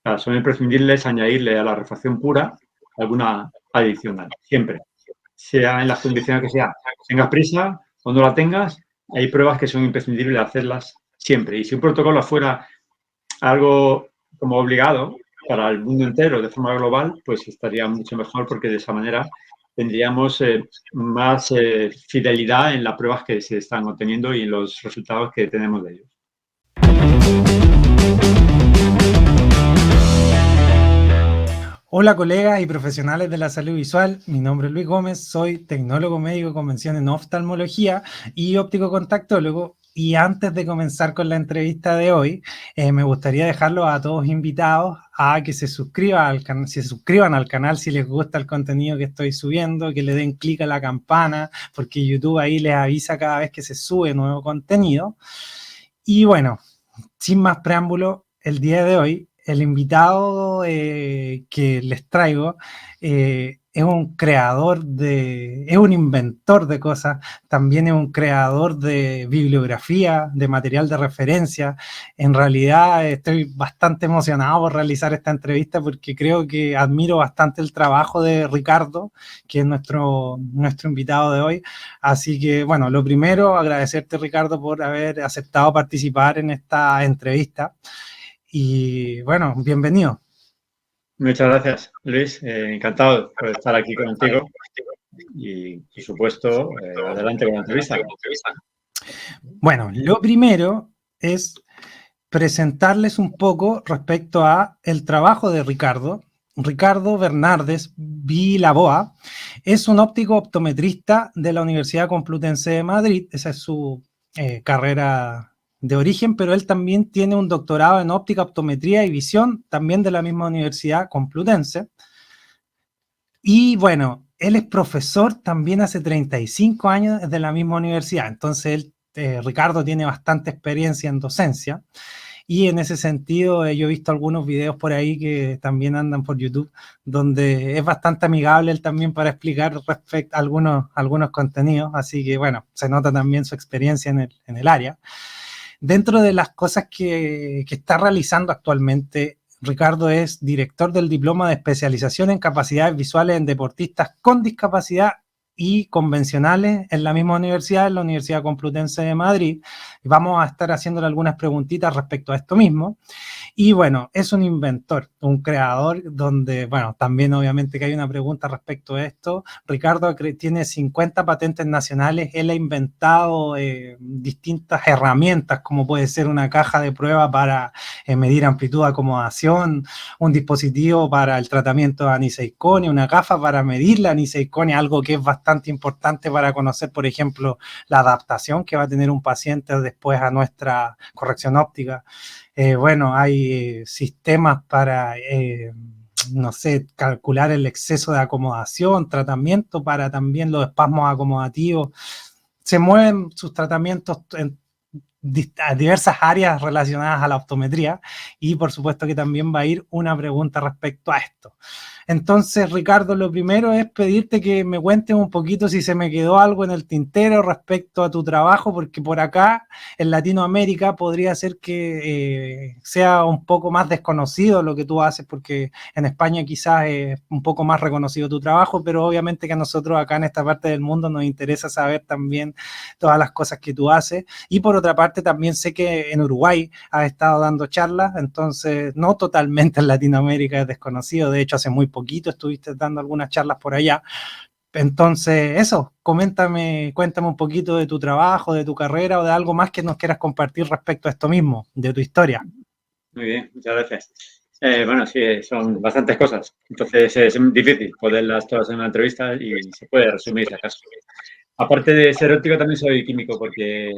sea, son imprescindibles añadirle a la refracción pura alguna adicional, siempre. Sea en las condiciones que sea. Tengas prisa o no la tengas, hay pruebas que son imprescindibles hacerlas siempre. Y si un protocolo fuera algo como obligado para el mundo entero de forma global, pues estaría mucho mejor porque de esa manera tendríamos más fidelidad en las pruebas que se están obteniendo y en los resultados que tenemos de ellos. Hola colegas y profesionales de la salud visual, mi nombre es Luis Gómez, soy tecnólogo médico con mención en oftalmología y óptico contactólogo. Y antes de comenzar con la entrevista de hoy, me gustaría dejarlos a todos invitados a que se suscriban al canal si les gusta el contenido que estoy subiendo, que le den clic a la campana, porque YouTube ahí les avisa cada vez que se sube nuevo contenido. Y bueno, sin más preámbulo, el día de hoy, el invitado que les traigo es un creador es un inventor de cosas, también es un creador de bibliografía, de material de referencia. En realidad estoy bastante emocionado por realizar esta entrevista porque creo que admiro bastante el trabajo de Ricardo, que es nuestro invitado de hoy. Así que, bueno, lo primero, agradecerte, Ricardo, por haber aceptado participar en esta entrevista. Y, bueno, bienvenido. Muchas gracias, Luis. Encantado por estar aquí contigo y, por supuesto, adelante con la entrevista. Bueno, lo primero es presentarles un poco respecto a el trabajo de Ricardo. Ricardo Bernardes Vilaboa es un óptico optometrista de la Universidad Complutense de Madrid. Esa es su carrera de origen, pero él también tiene un doctorado en óptica, optometría y visión, también de la misma Universidad Complutense. Y bueno, él es profesor también hace 35 años de la misma universidad. Entonces, Ricardo tiene bastante experiencia en docencia. Y en ese sentido, yo he visto algunos videos por ahí que también andan por YouTube, donde es bastante amigable él también para explicar respecto a algunos contenidos. Así que, bueno, se nota también su experiencia en el área. Dentro de las cosas que está realizando actualmente, Ricardo es director del diploma de especialización en capacidades visuales en deportistas con discapacidad y convencionales en la misma universidad, en la Universidad Complutense de Madrid. Vamos a estar haciéndole algunas preguntitas respecto a esto mismo. Y bueno, es un inventor, un creador, donde, bueno, también obviamente que hay una pregunta respecto a esto. Ricardo tiene 50 patentes nacionales, él ha inventado distintas herramientas, como puede ser una caja de prueba para medir amplitud de acomodación, un dispositivo para el tratamiento de aniseiconia, una gafa para medir la aniseiconia, algo que es bastante importante para conocer, por ejemplo, la adaptación que va a tener un paciente después a nuestra corrección óptica. Bueno, hay sistemas para, no sé, calcular el exceso de acomodación, tratamiento para también los espasmos acomodativos. Se mueven sus tratamientos en diversas áreas relacionadas a la optometría y por supuesto que también va a ir una pregunta respecto a esto. Entonces, Ricardo, lo primero es pedirte que me cuentes un poquito si se me quedó algo en el tintero respecto a tu trabajo, porque por acá en Latinoamérica podría ser que sea un poco más desconocido lo que tú haces, porque en España quizás es un poco más reconocido tu trabajo, pero obviamente que a nosotros acá en esta parte del mundo nos interesa saber también todas las cosas que tú haces. Y por otra parte, también sé que en Uruguay has estado dando charlas, entonces no totalmente en Latinoamérica es desconocido, de hecho hace muy poquito estuviste dando algunas charlas por allá. Entonces, eso, cuéntame un poquito de tu trabajo, de tu carrera o de algo más que nos quieras compartir respecto a esto mismo, de tu historia. Muy bien, muchas gracias. Bueno, sí, son bastantes cosas. Entonces es difícil poderlas todas en una entrevista y se puede resumir si acaso. Aparte de ser óptico, también soy químico porque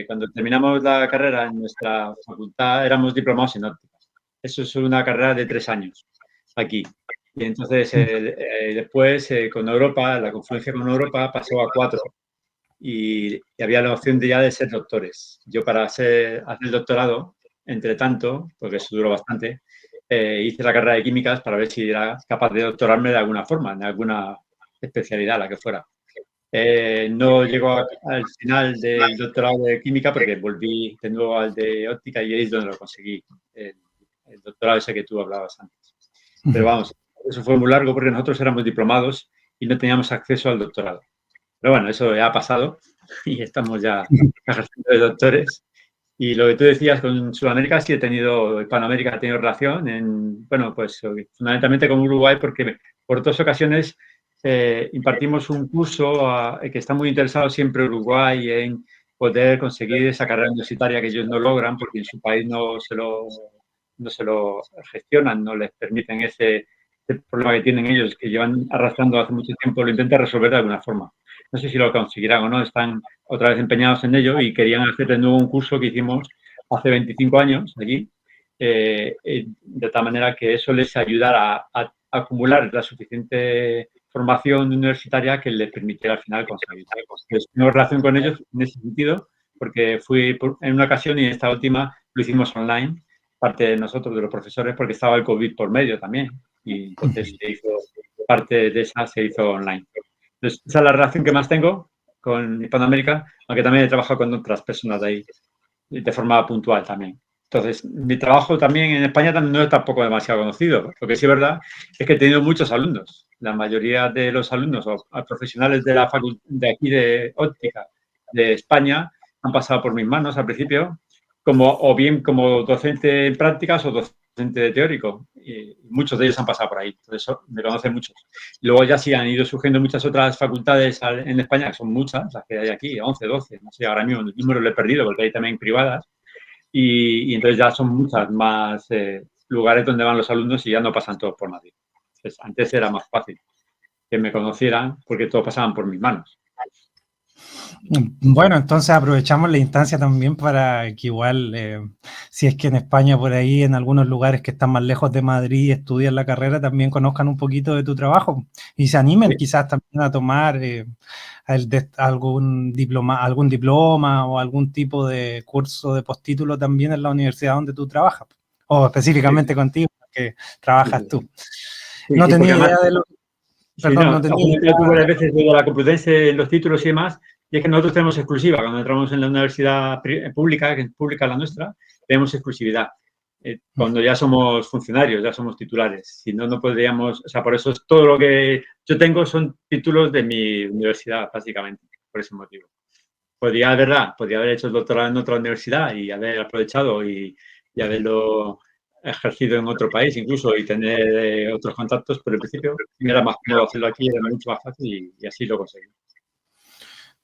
cuando terminamos la carrera en nuestra facultad éramos diplomados en óptica. Eso es una carrera de 3 años aquí. Y entonces después con Europa, la confluencia con Europa pasó a 4 y había la opción de ya de ser doctores. Yo para hacer el doctorado, entre tanto, porque eso duró bastante, hice la carrera de químicas para ver si era capaz de doctorarme de alguna forma, en alguna especialidad, la que fuera. No llegó al final del doctorado de química porque volví de nuevo al de óptica y ahí es donde lo conseguí, el doctorado ese que tú hablabas antes. Pero vamos, eso fue muy largo porque nosotros éramos diplomados y no teníamos acceso al doctorado. Pero bueno, eso ya ha pasado y estamos ya ejerciendo de doctores. Y lo que tú decías con Sudamérica, sí he tenido, Hispanoamérica ha tenido relación, bueno, pues fundamentalmente con Uruguay, porque por 2 ocasiones impartimos un curso que está muy interesado siempre Uruguay en poder conseguir esa carrera universitaria que ellos no logran porque en su país no se lo gestionan, no les permiten ese problema que tienen ellos, que llevan arrastrando hace mucho tiempo, lo intentan resolver de alguna forma. No sé si lo conseguirán o no, están otra vez empeñados en ello y querían hacer de nuevo un curso que hicimos hace 25 años allí, de tal manera que eso les ayudara a acumular la suficiente formación universitaria que les permitiera al final conseguir. Pues, tengo relación con ellos en ese sentido, porque fui en una ocasión y en esta última lo hicimos online, parte de nosotros, de los profesores, porque estaba el COVID por medio también, y entonces parte de esa se hizo online. Entonces, esa es la relación que más tengo con Hispanoamérica, aunque también he trabajado con otras personas de ahí de forma puntual también. Entonces, mi trabajo también en España no es tampoco demasiado conocido. Lo que sí es verdad es que he tenido muchos alumnos. La mayoría de los alumnos o profesionales de la facultad de aquí de óptica de España han pasado por mis manos al principio, o bien como docente en prácticas o docente teórico. Y muchos de ellos han pasado por ahí. Por eso me conocen muchos. Y luego ya sí han ido surgiendo muchas otras facultades en España, que son muchas, las que hay aquí, 11, 12, no sé, ahora mismo el número lo he perdido porque hay también privadas. Y entonces ya son muchas más lugares donde van los alumnos y ya no pasan todos por Madrid. Entonces, antes era más fácil que me conocieran porque todos pasaban por mis manos. Bueno, entonces aprovechamos la instancia también para que igual, si es que en España por ahí, en algunos lugares que están más lejos de Madrid estudian la carrera, también conozcan un poquito de tu trabajo y se animen quizás también a tomar algún diploma o algún tipo de curso de postítulo también en la universidad donde tú trabajas, o específicamente contigo, porque trabajas tú. No tenía idea de lo... Perdón, no tenía idea. Tú varias veces de la Complutense, los títulos y demás, y es que nosotros tenemos exclusiva. Cuando entramos en la universidad pública, que es pública la nuestra, tenemos exclusividad. Cuando ya somos funcionarios, ya somos titulares. Si no, no podríamos... O sea, por eso es todo lo que yo tengo son títulos de mi universidad, básicamente, por ese motivo. Podría haber hecho el doctorado en otra universidad y haber aprovechado y haberlo ejercido en otro país incluso y tener otros contactos, pero en principio me era más cómodo hacerlo aquí, era mucho más fácil y así lo conseguí.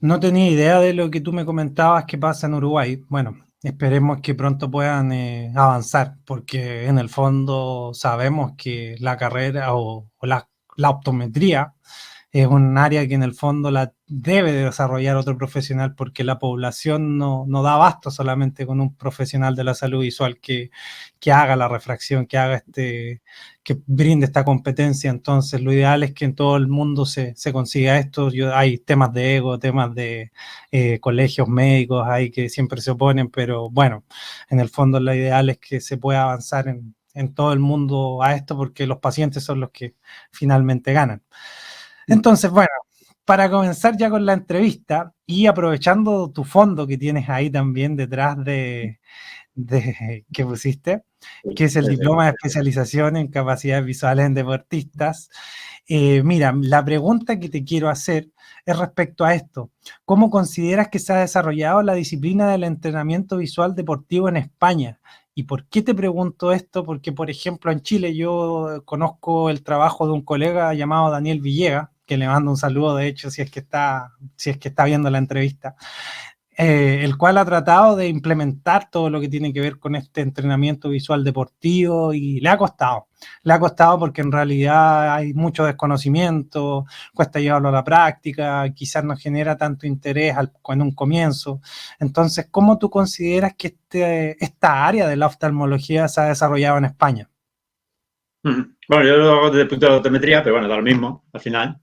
No tenía idea de lo que tú me comentabas que pasa en Uruguay. Bueno, esperemos que pronto puedan avanzar, porque en el fondo sabemos que la carrera o la optometría es un área que en el fondo la debe de desarrollar otro profesional porque la población no da abasto solamente con un profesional de la salud visual que haga la refracción, que brinde esta competencia. Entonces lo ideal es que en todo el mundo se consiga esto. Hay temas de ego, temas de colegios médicos hay que siempre se oponen, pero bueno, en el fondo lo ideal es que se pueda avanzar en todo el mundo a esto porque los pacientes son los que finalmente ganan. Entonces, bueno, para comenzar ya con la entrevista y aprovechando tu fondo que tienes ahí también detrás de que pusiste, que es el diploma de especialización en capacidades visuales en deportistas. Mira, la pregunta que te quiero hacer es respecto a esto. ¿Cómo consideras que se ha desarrollado la disciplina del entrenamiento visual deportivo en España? ¿Y por qué te pregunto esto? Porque, por ejemplo, en Chile yo conozco el trabajo de un colega llamado Daniel Villegas, que le mando un saludo, de hecho, si es que está viendo la entrevista, el cual ha tratado de implementar todo lo que tiene que ver con este entrenamiento visual deportivo y le ha costado porque en realidad hay mucho desconocimiento, cuesta llevarlo a la práctica, quizás no genera tanto interés en un comienzo. Entonces, ¿cómo tú consideras que esta área de la oftalmología se ha desarrollado en España? Bueno, yo lo hago desde el punto de la optometría, pero bueno, da lo mismo al final.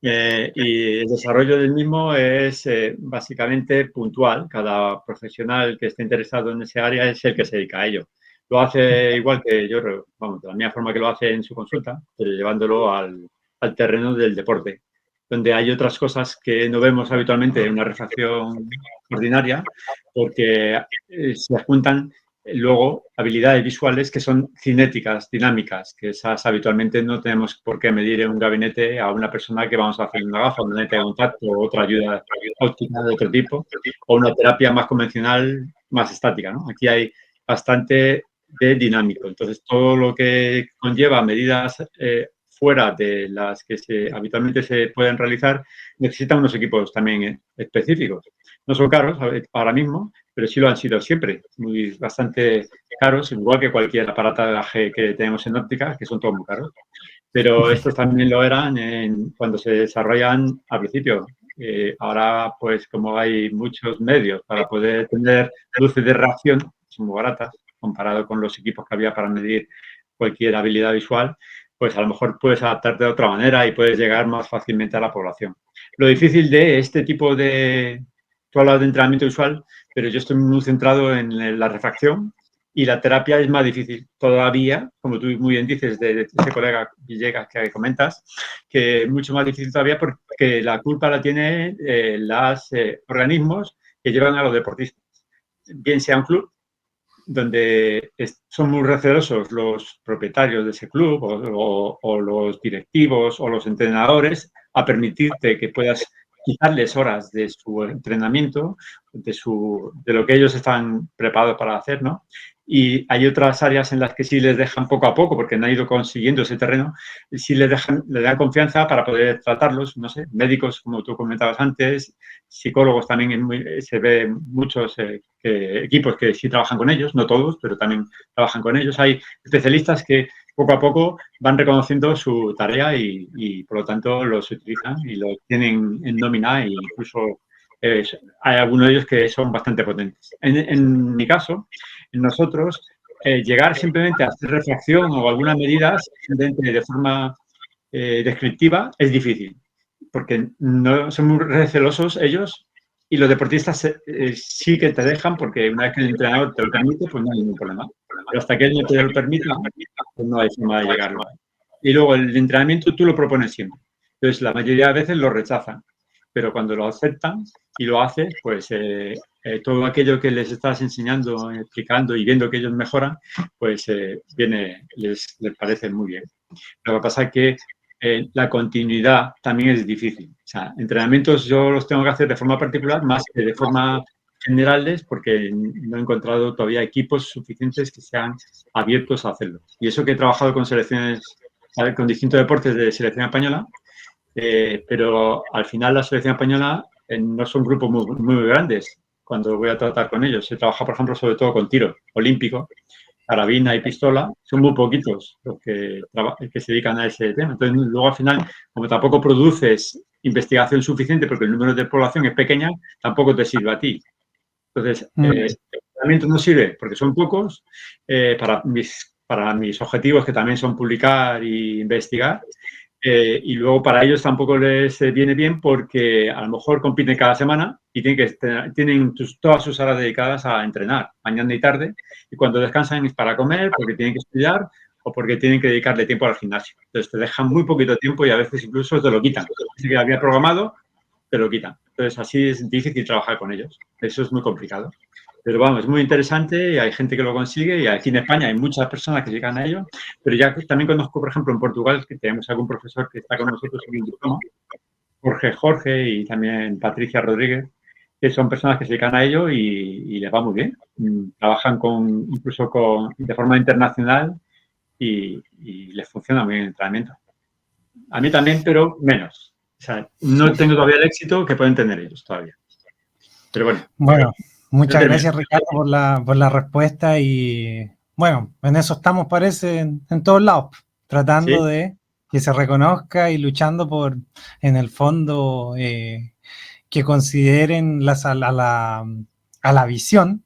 Y el desarrollo del mismo es básicamente puntual. Cada profesional que esté interesado en ese área es el que se dedica a ello. Lo hace igual que yo, vamos, de la misma forma que lo hace en su consulta, pero llevándolo al terreno del deporte, donde hay otras cosas que no vemos habitualmente en una refracción ordinaria, porque se juntan luego, habilidades visuales que son cinéticas, dinámicas, que esas habitualmente no tenemos por qué medir en un gabinete a una persona que vamos a hacer una gafa, un lente de contacto o otra ayuda óptica de otro tipo, o una terapia más convencional, más estática, ¿no? Aquí hay bastante de dinámico. Entonces, todo lo que conlleva medidas fuera de las que habitualmente se pueden realizar, necesitan unos equipos también específicos. No son caros ahora mismo, pero sí lo han sido siempre, bastante caros, igual que cualquier aparataje que tenemos en óptica, que son todos muy caros. Pero estos también lo eran cuando se desarrollan al principio. Ahora, pues como hay muchos medios para poder tener luces de reacción, son muy baratas, comparado con los equipos que había para medir cualquier habilidad visual, pues a lo mejor puedes adaptarte de otra manera y puedes llegar más fácilmente a la población. Lo difícil de este tipo de... Tú hablas de entrenamiento visual, pero yo estoy muy centrado en la refracción y la terapia es más difícil todavía, como tú muy bien dices, de ese colega Villegas que comentas, que es mucho más difícil todavía porque la culpa la tienen los organismos que llevan a los deportistas. Bien sea un club, donde son muy recelosos los propietarios de ese club o los directivos o los entrenadores a permitirte que puedas quitarles horas de su entrenamiento, de lo que ellos están preparados para hacer, ¿no? Y hay otras áreas en las que sí les dejan poco a poco, porque han ido consiguiendo ese terreno, y sí les dan confianza para poder tratarlos, no sé, médicos, como tú comentabas antes, psicólogos también, se ve muchos equipos que sí trabajan con ellos, no todos, pero también trabajan con ellos. Hay especialistas que poco a poco van reconociendo su tarea y por lo tanto los utilizan y los tienen en nómina e incluso hay algunos de ellos que son bastante potentes. En mi caso, en nosotros, llegar simplemente a hacer refracción o algunas medidas de forma descriptiva es difícil, porque no son muy recelosos ellos y los deportistas sí que te dejan porque una vez que el entrenador te lo permite, pues no hay ningún problema. Pero hasta que él no te lo permita, pues no hay forma de llegarlo. Y luego el entrenamiento tú lo propones siempre. Entonces, la mayoría de veces lo rechazan, pero cuando lo aceptan y lo haces, pues todo aquello que les estás enseñando, explicando y viendo que ellos mejoran, pues les parece muy bien. Lo que pasa es que la continuidad también es difícil. O sea, entrenamientos yo los tengo que hacer de forma particular más que de forma generales porque no he encontrado todavía equipos suficientes que sean abiertos a hacerlo. Y eso que he trabajado con selecciones, con distintos deportes de selección española, pero al final la selección española no son grupos muy grandes cuando voy a tratar con ellos. He trabajado, por ejemplo, sobre todo con tiro olímpico, carabina y pistola, son muy poquitos los que se dedican a ese tema. Entonces, luego al final, como tampoco produces investigación suficiente porque el número de población es pequeña, tampoco te sirve a ti. Entonces, el entrenamiento no sirve porque son pocos para mis objetivos, que también son publicar e investigar. Y luego para ellos tampoco les viene bien porque a lo mejor compiten cada semana y tienen todas sus horas dedicadas a entrenar, mañana y tarde, y cuando descansan es para comer, porque tienen que estudiar o porque tienen que dedicarle tiempo al gimnasio. Entonces te dejan muy poquito tiempo y a veces incluso te lo quitan. Así que había programado, te lo quitan. Entonces así es difícil trabajar con ellos. Eso es muy complicado. Pero vamos, es muy interesante y hay gente que lo consigue y aquí en España hay muchas personas que llegan a ello, pero ya también conozco, por ejemplo, en Portugal, que tenemos algún profesor que está con nosotros en un diploma, Jorge y también Patricia Rodríguez, que son personas que se dedican a ello y les va muy bien. Trabajan incluso de forma internacional y les funciona muy bien el entrenamiento. A mí también, pero menos. O sea, no tengo todavía el éxito que pueden tener ellos todavía. Pero bueno. Bueno, muchas gracias, Ricardo, por la respuesta y bueno, en eso estamos, parece, en todos lados, tratando ¿sí? de que se reconozca y luchando por, en el fondo, que consideren a la visión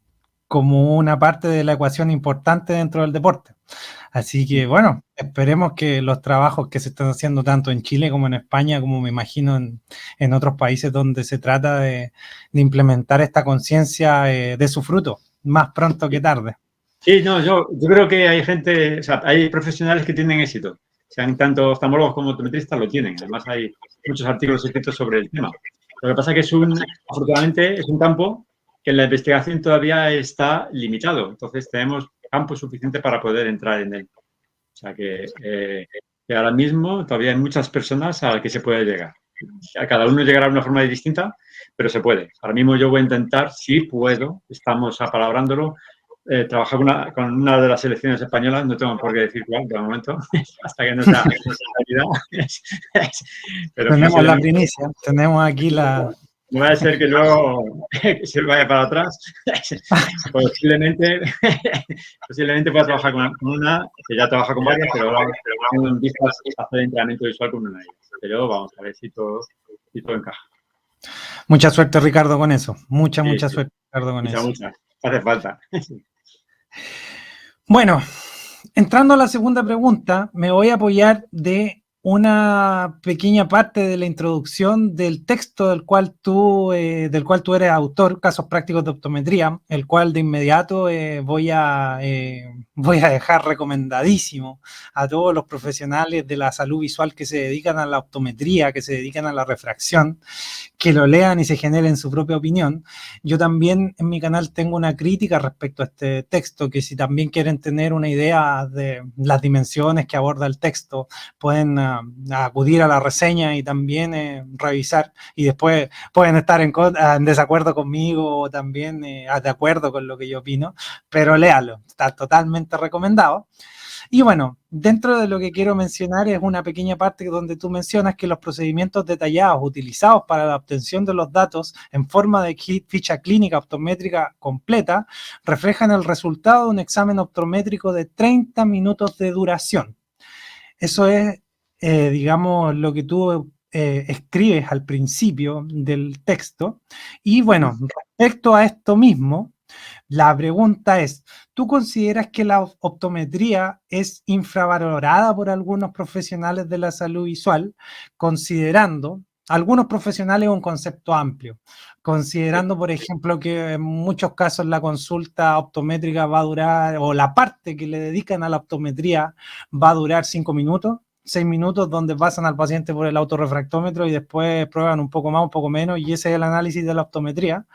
como una parte de la ecuación importante dentro del deporte. Así que, bueno, esperemos que los trabajos que se están haciendo tanto en Chile como en España, como me imagino en otros países donde se trata de implementar esta conciencia de su fruto, más pronto que tarde. Sí, no, yo creo que hay gente, o sea, hay profesionales que tienen éxito. Sean tanto oftalmólogos como optometristas lo tienen. Además, hay muchos artículos escritos sobre el tema. Lo que pasa es que afortunadamente, es un campo que la investigación todavía está limitado. Entonces, tenemos campo suficiente para poder entrar en él. O sea que ahora mismo todavía hay muchas personas a las que se puede llegar. A cada uno llegará de una forma distinta, pero se puede. Ahora mismo yo voy a intentar, si puedo, estamos apalabrándolo, trabajar con una de las selecciones españolas, no tengo por qué decir cuál de momento, hasta que no sea realidad. Pero Tenemos la primicia, tenemos aquí la... No va a ser que luego se vaya para atrás. Posiblemente pueda trabajar con una, que ya trabaja con varias, pero ahora tengo en vistas hacer entrenamiento visual con una de ellas. Pero vamos a ver si todo encaja. Mucha suerte, Ricardo, con eso. Mucha Sí. suerte, Ricardo, con eso. Mucha. Hace falta. Bueno, entrando a la segunda pregunta, me voy a apoyar de una pequeña parte de la introducción del texto del cual tú eres autor, Casos Prácticos de Optometría, el cual de inmediato voy a dejar recomendadísimo a todos los profesionales de la salud visual que se dedican a la optometría, que se dedican a la refracción, que lo lean y se generen su propia opinión. Yo también en mi canal tengo una crítica respecto a este texto, que si también quieren tener una idea de las dimensiones que aborda el texto, pueden acudir a la reseña y también revisar, y después pueden estar en desacuerdo conmigo o también de acuerdo con lo que yo opino, pero léalo, está totalmente recomendado. Y bueno, dentro de lo que quiero mencionar es una pequeña parte donde tú mencionas que los procedimientos detallados utilizados para la obtención de los datos en forma de ficha clínica optométrica completa reflejan el resultado de un examen optométrico de 30 minutos de duración. Eso es, digamos, lo que tú escribes al principio del texto. Y bueno, respecto a esto mismo, la pregunta es, ¿tú consideras que la optometría es infravalorada por algunos profesionales de la salud visual, considerando, algunos profesionales un concepto amplio, considerando, por ejemplo, que en muchos casos la consulta optométrica va a durar, o la parte que le dedican a la optometría va a durar 5 minutos, 6 minutos, donde pasan al paciente por el autorrefractómetro y después prueban un poco más, un poco menos, y ese es el análisis de la optometría?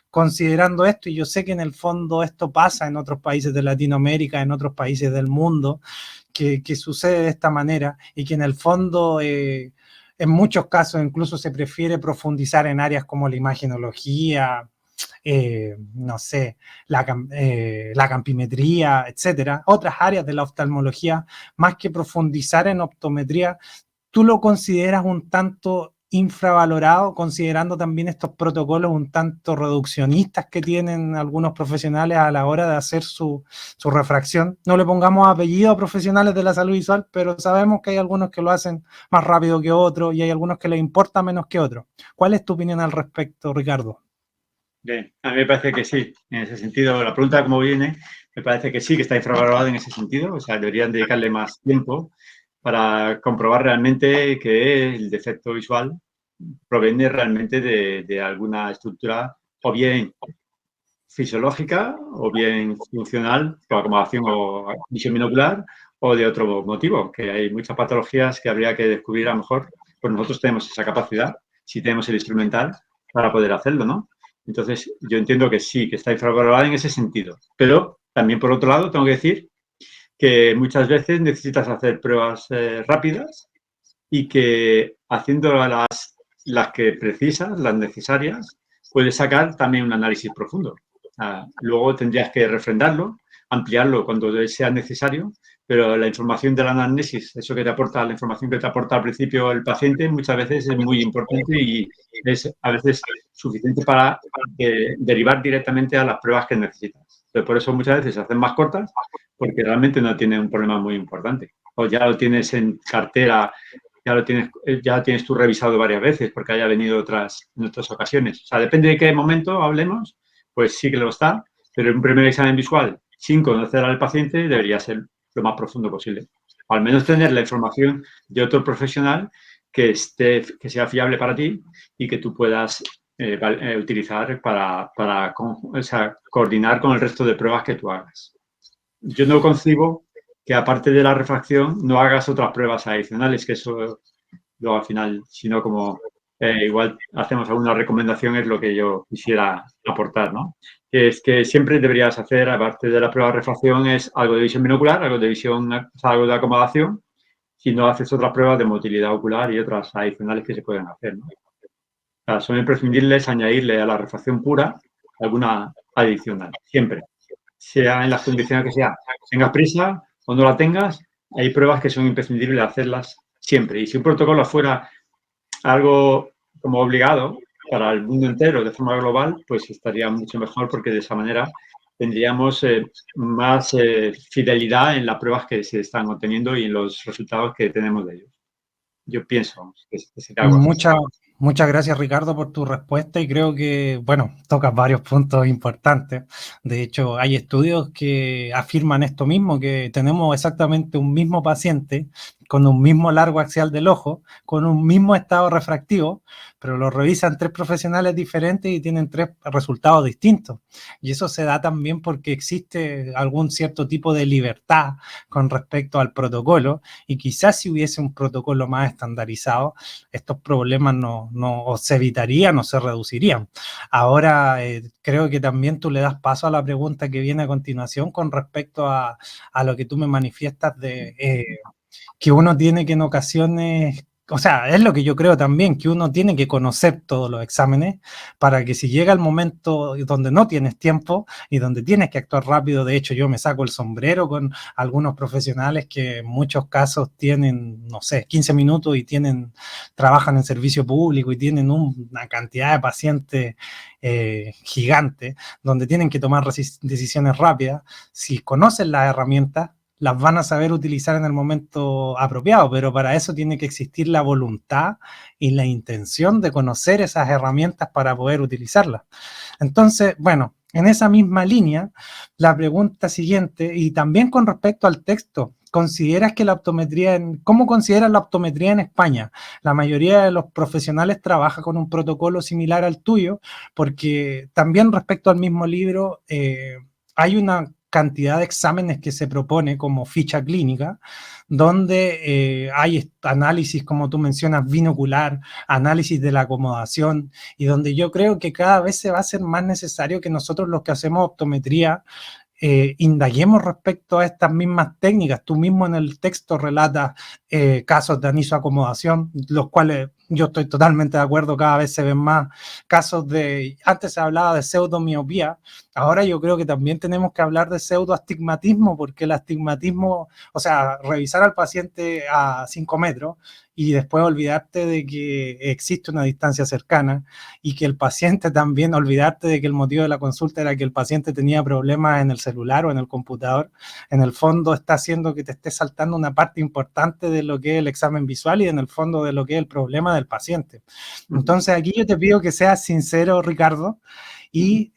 Considerando esto, y yo sé que en el fondo esto pasa en otros países de Latinoamérica, en otros países del mundo, que sucede de esta manera, y que en el fondo en muchos casos incluso se prefiere profundizar en áreas como la imagenología, no sé, la campimetría, etcétera, otras áreas de la oftalmología, más que profundizar en optometría. ¿Tú lo consideras un tanto infravalorado, considerando también estos protocolos un tanto reduccionistas que tienen algunos profesionales a la hora de hacer su refracción? No le pongamos apellido a profesionales de la salud visual, pero sabemos que hay algunos que lo hacen más rápido que otros y hay algunos que les importa menos que otros. ¿Cuál es tu opinión al respecto, Ricardo? Bien, a mí me parece que sí, en ese sentido, la pregunta como viene, me parece que sí, que está infravalorado en ese sentido, o sea, deberían dedicarle más tiempo para comprobar realmente que el defecto visual proviene realmente de alguna estructura o bien fisiológica o bien funcional, por acomodación o visión binocular, o de otro motivo, que hay muchas patologías que habría que descubrir a lo mejor, pues nosotros tenemos esa capacidad, si tenemos el instrumental para poder hacerlo, ¿no? Entonces, yo entiendo que sí, que está infravalorado en ese sentido, pero también por otro lado tengo que decir que muchas veces necesitas hacer pruebas rápidas y que haciendo las que precisas, las necesarias, puedes sacar también un análisis profundo. Luego tendrías que refrendarlo, ampliarlo cuando sea necesario, pero la información de la anamnesis, eso que te aporta, la información que te aporta al principio el paciente, muchas veces es muy importante y es a veces suficiente para derivar directamente a las pruebas que necesitas. Entonces, por eso muchas veces se hacen más cortas, porque realmente no tiene un problema muy importante. O ya lo tienes en cartera, ya tienes tú revisado varias veces porque haya venido en otras ocasiones. O sea, depende de qué momento hablemos, pues sí que lo está, pero un primer examen visual sin conocer al paciente debería ser lo más profundo posible. O al menos tener la información de otro profesional que sea fiable para ti y que tú puedas utilizar para coordinar con el resto de pruebas que tú hagas. Yo no concibo que aparte de la refracción no hagas otras pruebas adicionales, que eso luego al final, sino como igual hacemos alguna recomendación, es lo que yo quisiera aportar, ¿no? Que es que siempre deberías hacer, aparte de la prueba de refracción, es algo de visión binocular, algo de visión, o sea, algo de acomodación, si no haces otras pruebas de motilidad ocular y otras adicionales que se pueden hacer, ¿no? O sea, son imprescindibles añadirle a la refracción pura alguna adicional, siempre, sea en las condiciones que sea. Tengas prisa o no la tengas, hay pruebas que son imprescindibles hacerlas siempre. Y si un protocolo fuera algo como obligado para el mundo entero de forma global, pues estaría mucho mejor porque de esa manera tendríamos más fidelidad en las pruebas que se están obteniendo y en los resultados que tenemos de ellos. Yo pienso que sería algo así. Muchas gracias, Ricardo, por tu respuesta y creo que, bueno, tocas varios puntos importantes. De hecho, hay estudios que afirman esto mismo, que tenemos exactamente un mismo paciente con un mismo largo axial del ojo, con un mismo estado refractivo, pero lo revisan 3 profesionales diferentes y tienen 3 resultados distintos. Y eso se da también porque existe algún cierto tipo de libertad con respecto al protocolo y quizás si hubiese un protocolo más estandarizado, estos problemas no se evitarían o se reducirían. Ahora, creo que también tú le das paso a la pregunta que viene a continuación con respecto a lo que tú me manifiestas de que uno tiene que en ocasiones, o sea, es lo que yo creo también, que uno tiene que conocer todos los exámenes para que si llega el momento donde no tienes tiempo y donde tienes que actuar rápido, de hecho yo me saco el sombrero con algunos profesionales que en muchos casos tienen, no sé, 15 minutos y trabajan en servicio público y tienen una cantidad de pacientes gigante, donde tienen que tomar decisiones rápidas. Si conocen las herramientas, las van a saber utilizar en el momento apropiado, pero para eso tiene que existir la voluntad y la intención de conocer esas herramientas para poder utilizarlas. Entonces, bueno, en esa misma línea, la pregunta siguiente, y también con respecto al texto, ¿consideras que la optometría, cómo consideras la optometría en España? La mayoría de los profesionales trabaja con un protocolo similar al tuyo, porque también respecto al mismo libro, hay una cantidad de exámenes que se propone como ficha clínica, donde hay análisis, como tú mencionas, binocular, análisis de la acomodación, y donde yo creo que cada vez se va a hacer más necesario que nosotros los que hacemos optometría indaguemos respecto a estas mismas técnicas. Tú mismo en el texto relatas casos de anisoacomodación, los cuales yo estoy totalmente de acuerdo, cada vez se ven más casos de, antes se hablaba de pseudomiopía, ahora yo creo que también tenemos que hablar de pseudoastigmatismo, porque el astigmatismo, o sea, revisar al paciente a 5 metros y después olvidarte de que existe una distancia cercana y que el paciente también, olvidarte de que el motivo de la consulta era que el paciente tenía problemas en el celular o en el computador, en el fondo está haciendo que te esté saltando una parte importante de lo que es el examen visual y en el fondo de lo que es el problema del paciente. Entonces aquí yo te pido que seas sincero, Ricardo, y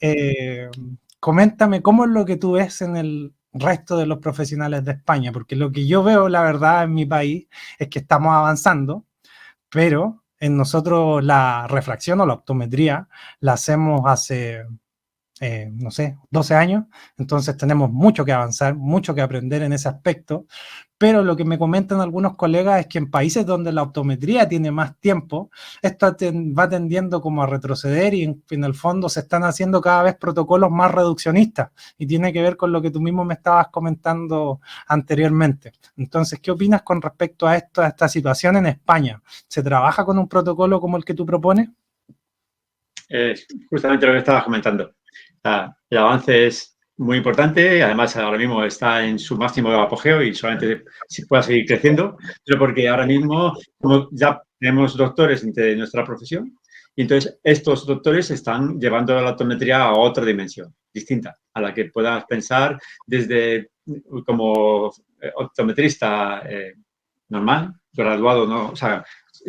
coméntame cómo es lo que tú ves en el resto de los profesionales de España, porque lo que yo veo, la verdad, en mi país es que estamos avanzando, pero en nosotros la refracción o la optometría la hacemos hace, no sé, 12 años, entonces tenemos mucho que avanzar, mucho que aprender en ese aspecto, pero lo que me comentan algunos colegas es que en países donde la optometría tiene más tiempo, esto va tendiendo como a retroceder y en el fondo se están haciendo cada vez protocolos más reduccionistas y tiene que ver con lo que tú mismo me estabas comentando anteriormente. Entonces, ¿qué opinas con respecto a esto, a esta situación en España? ¿Se trabaja con un protocolo como el que tú propones? Justamente lo que estabas comentando. El avance es muy importante, además ahora mismo está en su máximo apogeo y solamente se puede seguir creciendo, pero porque ahora mismo ya tenemos doctores de nuestra profesión y entonces estos doctores están llevando la optometría a otra dimensión distinta, a la que puedas pensar desde como optometrista normal, graduado, ¿no? O sea,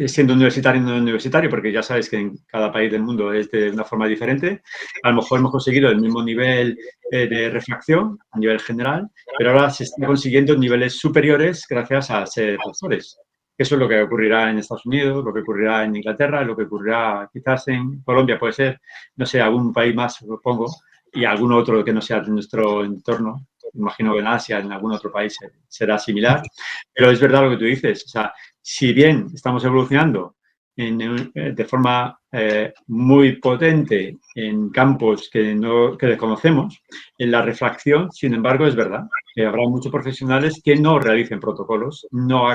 siendo universitario y no universitario, porque ya sabes que en cada país del mundo es de una forma diferente. A lo mejor hemos conseguido el mismo nivel de refracción a nivel general, pero ahora se están consiguiendo niveles superiores gracias a ser doctores. Eso es lo que ocurrirá en Estados Unidos, lo que ocurrirá en Inglaterra, lo que ocurrirá quizás en Colombia, puede ser, no sé, algún país más, supongo, y algún otro que no sea de nuestro entorno. Imagino que en Asia, en algún otro país será similar. Pero es verdad lo que tú dices. O sea, si bien estamos evolucionando de forma muy potente en campos que desconocemos, en la refracción, sin embargo, es verdad que habrá muchos profesionales que no realicen protocolos, no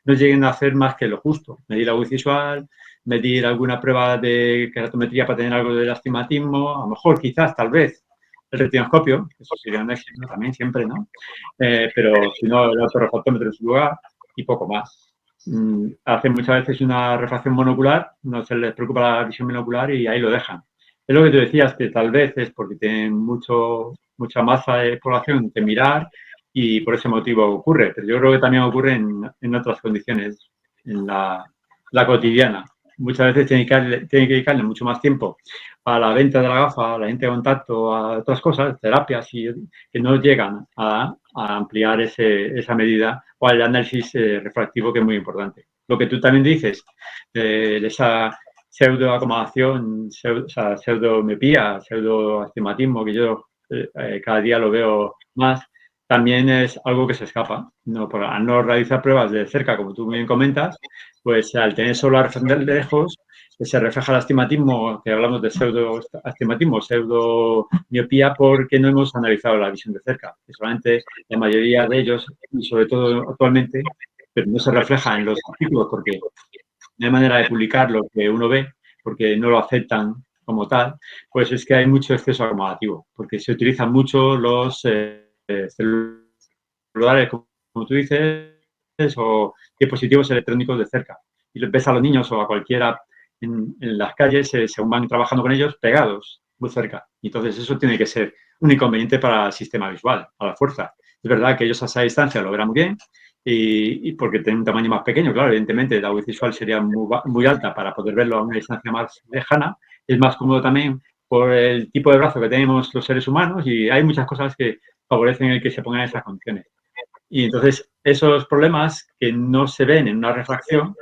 lleguen a hacer más que lo justo, medir la luz visual, medir alguna prueba de keratometría para tener algo de astigmatismo, a lo mejor, quizás, tal vez, el retinoscopio, eso sería un éxito también siempre, ¿no? Pero si no, el autorrefractómetro en su lugar y poco más. Hacen muchas veces una refracción monocular, no se les preocupa la visión binocular y ahí lo dejan. Es lo que tú decías, que tal vez es porque tienen mucha masa de población que mirar y por ese motivo ocurre, pero yo creo que también ocurre en otras condiciones, en la cotidiana. Muchas veces tienen que dedicarle mucho más tiempo a la venta de la gafa, a la lente de contacto, a otras cosas, terapias, que no llegan a ampliar esa medida o al análisis refractivo, que es muy importante. Lo que tú también dices, de esa pseudoacomodación, pseudomiopía, pseudoastigmatismo, que yo cada día lo veo más, también es algo que se escapa. Al no realizar pruebas de cerca, como tú bien comentas, pues al tener solo la refracción de lejos, se refleja el astigmatismo, que hablamos de pseudoastigmatismo, pseudomiopía, porque no hemos analizado la visión de cerca. Que solamente la mayoría de ellos, y sobre todo actualmente, pero no se refleja en los artículos porque no hay manera de publicar lo que uno ve, porque no lo aceptan como tal, pues es que hay mucho exceso acomodativo, porque se utilizan mucho los celulares, como tú dices, o dispositivos electrónicos de cerca. Y ves a los niños o a cualquiera en las calles, según van trabajando con ellos, pegados muy cerca. Y entonces eso tiene que ser un inconveniente para el sistema visual, a la fuerza. Es verdad que ellos a esa distancia lo verán muy bien, y porque tienen un tamaño más pequeño, claro, evidentemente la luz visual sería muy alta para poder verlo a una distancia más lejana. Es más cómodo también por el tipo de brazo que tenemos los seres humanos y hay muchas cosas que favorecen el que se pongan en esas condiciones. Y entonces esos problemas que no se ven en una refracción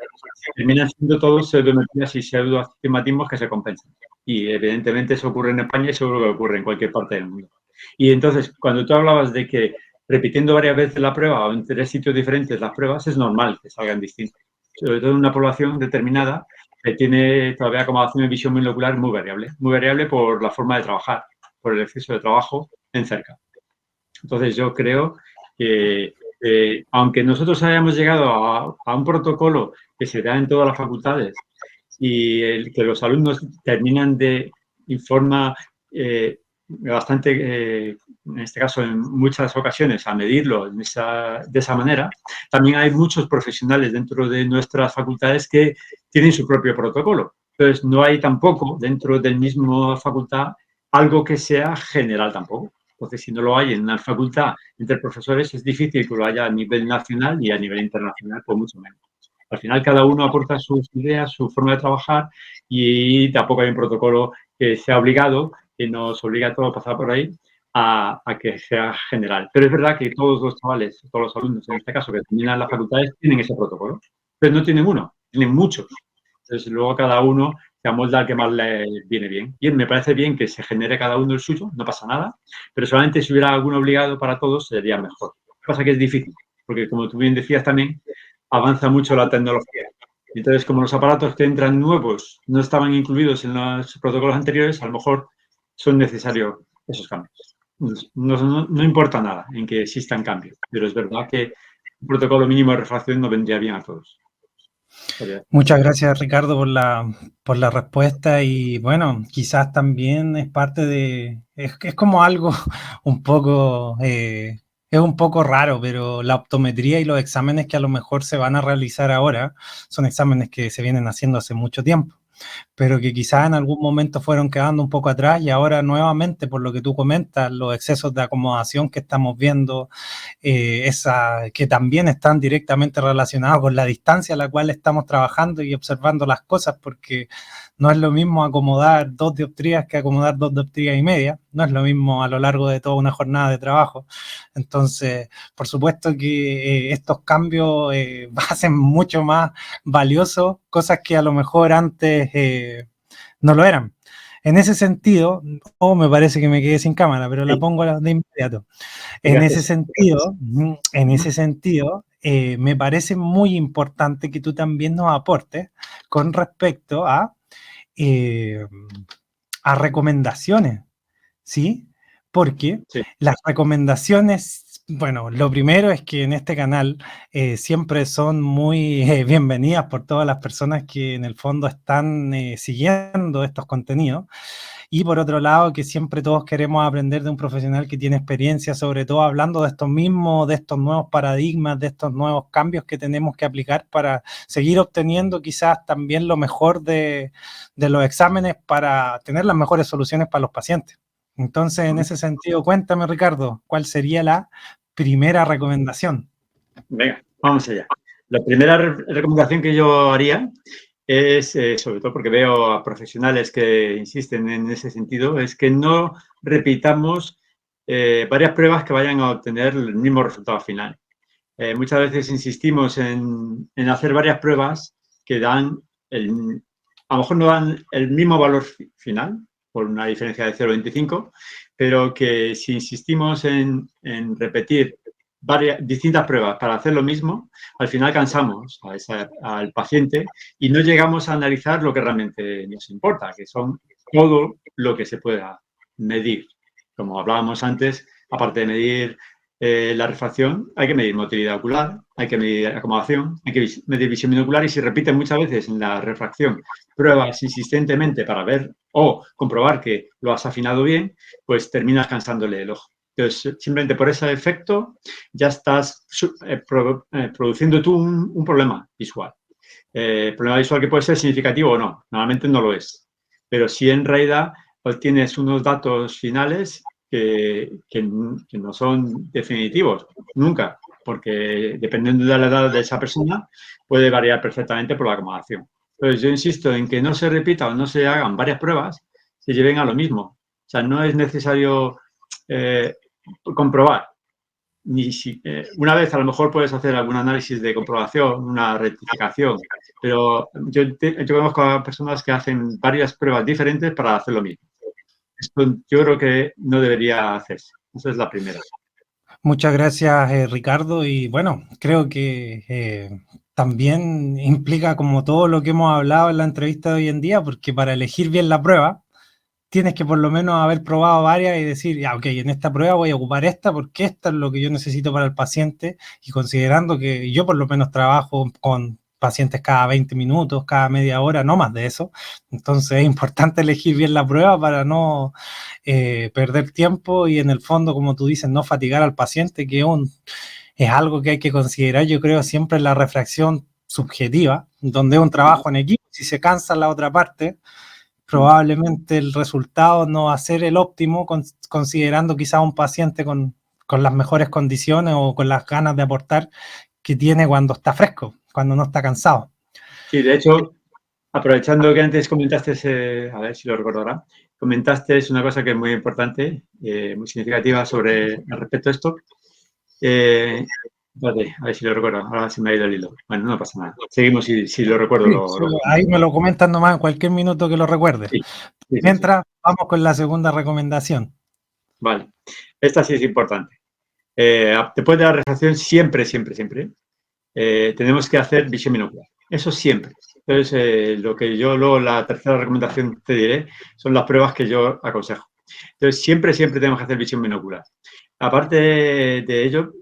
terminan siendo todos pseudometrías y pseudoastigmatismos que se compensan. Y evidentemente eso ocurre en España y seguro que ocurre en cualquier parte del mundo. Y entonces, cuando tú hablabas de que repitiendo varias veces la prueba o en 3 sitios diferentes las pruebas, es normal que salgan distintos. Sobre todo en una población determinada que tiene todavía acomodación de visión binocular muy variable por la forma de trabajar, por el exceso de trabajo en cerca. Entonces, yo creo que aunque nosotros hayamos llegado a un protocolo que se da en todas las facultades y que los alumnos terminan de forma bastante, en este caso en muchas ocasiones, a medirlo de esa manera, también hay muchos profesionales dentro de nuestras facultades que tienen su propio protocolo. Entonces, no hay tampoco dentro del mismo facultad algo que sea general tampoco. Entonces, si no lo hay en una facultad entre profesores, es difícil que lo haya a nivel nacional y a nivel internacional, pues mucho menos. Al final, cada uno aporta sus ideas, su forma de trabajar y tampoco hay un protocolo que sea obligado, que nos obliga a todos a pasar por ahí, a que sea general. Pero es verdad que todos los chavales, todos los alumnos, en este caso, que terminan las facultades, tienen ese protocolo. Pero no tienen uno, tienen muchos. Entonces, luego cada uno se amolda al que más le viene bien. Y me parece bien que se genere cada uno el suyo, no pasa nada, pero solamente si hubiera alguno obligado para todos sería mejor. Lo que pasa es que es difícil, porque como tú bien decías también, avanza mucho la tecnología. Entonces, como los aparatos que entran nuevos no estaban incluidos en los protocolos anteriores, a lo mejor son necesarios esos cambios. No importa nada en que existan cambios, pero es verdad que un protocolo mínimo de refracción no vendría bien a todos. Muchas gracias, Ricardo, por la respuesta y bueno, quizás también es parte de, es como algo un poco, es un poco raro, pero la optometría y los exámenes que a lo mejor se van a realizar ahora son exámenes que se vienen haciendo hace mucho tiempo, pero que quizás en algún momento fueron quedando un poco atrás y ahora nuevamente, por lo que tú comentas, los excesos de acomodación que estamos viendo, que también están directamente relacionados con la distancia a la cual estamos trabajando y observando las cosas, porque no es lo mismo acomodar 2 dioptrías que acomodar 2 dioptrías y media, no es lo mismo a lo largo de toda una jornada de trabajo. Entonces, por supuesto que estos cambios hacen mucho más valiosos cosas que a lo mejor antes no lo eran. En ese sentido, me parece que me quedé sin cámara, pero la pongo de inmediato. En ese sentido, me parece muy importante que tú también nos aportes con respecto a recomendaciones, ¿sí? Porque Sí. las recomendaciones, bueno, lo primero es que en este canal siempre son muy bienvenidas por todas las personas que en el fondo están siguiendo estos contenidos. Y por otro lado, que siempre todos queremos aprender de un profesional que tiene experiencia, sobre todo hablando de estos mismos, de estos nuevos paradigmas, de estos nuevos cambios que tenemos que aplicar para seguir obteniendo quizás también lo mejor de los exámenes para tener las mejores soluciones para los pacientes. Entonces, en ese sentido, cuéntame, Ricardo, ¿cuál sería la primera recomendación? Venga, vamos allá. La primera recomendación que yo haría es, sobre todo porque veo a profesionales que insisten en ese sentido, es que no repitamos varias pruebas que vayan a obtener el mismo resultado final. Muchas veces insistimos en hacer varias pruebas que dan, a lo mejor no dan el mismo valor final, por una diferencia de 0,25, pero que si insistimos en repetir distintas pruebas para hacer lo mismo, al final cansamos al paciente y no llegamos a analizar lo que realmente nos importa, que son todo lo que se pueda medir. Como hablábamos antes, aparte de medir la refracción, hay que medir motilidad ocular, hay que medir acomodación, hay que medir visión binocular y si repiten muchas veces en la refracción pruebas insistentemente para ver o comprobar que lo has afinado bien, pues terminas cansándole el ojo. Entonces, simplemente por ese efecto ya estás produciendo tú un problema visual. Problema visual que puede ser significativo o no. Normalmente no lo es. Pero sí en realidad obtienes unos datos finales que no son definitivos, nunca, porque dependiendo de la edad de esa persona puede variar perfectamente por la acomodación. Entonces yo insisto en que no se repita o no se hagan varias pruebas, se lleven a lo mismo. O sea, no es necesario comprobar. Una vez a lo mejor puedes hacer algún análisis de comprobación, una rectificación, pero yo conozco a personas que hacen varias pruebas diferentes para hacer lo mismo. Esto yo creo que no debería hacerse. Esa es la primera. Muchas gracias, Ricardo. Y bueno, creo que también implica como todo lo que hemos hablado en la entrevista de hoy en día, porque para elegir bien la prueba, tienes que por lo menos haber probado varias y decir, ya, ok, en esta prueba voy a ocupar esta porque esta es lo que yo necesito para el paciente y considerando que yo por lo menos trabajo con pacientes cada 20 minutos, cada media hora, no más de eso. Entonces es importante elegir bien la prueba para no perder tiempo y en el fondo, como tú dices, no fatigar al paciente, que es algo que hay que considerar, yo creo, siempre en la refracción subjetiva, donde es un trabajo en equipo. Si se cansa la otra parte, probablemente el resultado no va a ser el óptimo, considerando quizás un paciente con las mejores condiciones o con las ganas de aportar que tiene cuando está fresco, cuando no está cansado. Sí, de hecho, aprovechando que antes comentaste, a ver si lo recordará, comentaste una cosa que es muy importante, muy significativa respecto a esto. Vale, a ver si lo recuerdo. Ahora se me ha ido el hilo. Bueno, no pasa nada. Seguimos si lo recuerdo. Sí, ahí me lo comentan nomás en cualquier minuto que lo recuerdes. Sí, Mientras, vamos con la segunda recomendación. Vale. Esta sí es importante. Después de la refracción, siempre tenemos que hacer visión binocular. Eso siempre. Entonces, la tercera recomendación te diré, son las pruebas que yo aconsejo. Entonces, siempre tenemos que hacer visión binocular. Aparte de ello,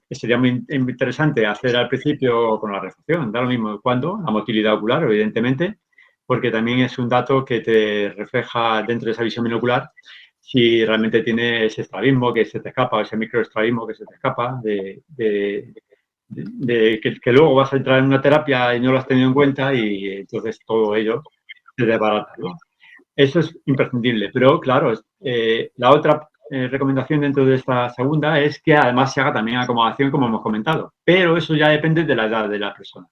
sería muy interesante hacer al principio con la refracción, da lo mismo cuándo, la motilidad ocular, evidentemente, porque también es un dato que te refleja dentro de esa visión binocular si realmente tienes ese estrabismo que se te escapa, ese microestrabismo que se te escapa, que luego vas a entrar en una terapia y no lo has tenido en cuenta y entonces todo ello se desbarata, ¿no? Eso es imprescindible, pero claro, la otra recomendación dentro de esta segunda es que además se haga también acomodación, como hemos comentado, pero eso ya depende de la edad de la persona.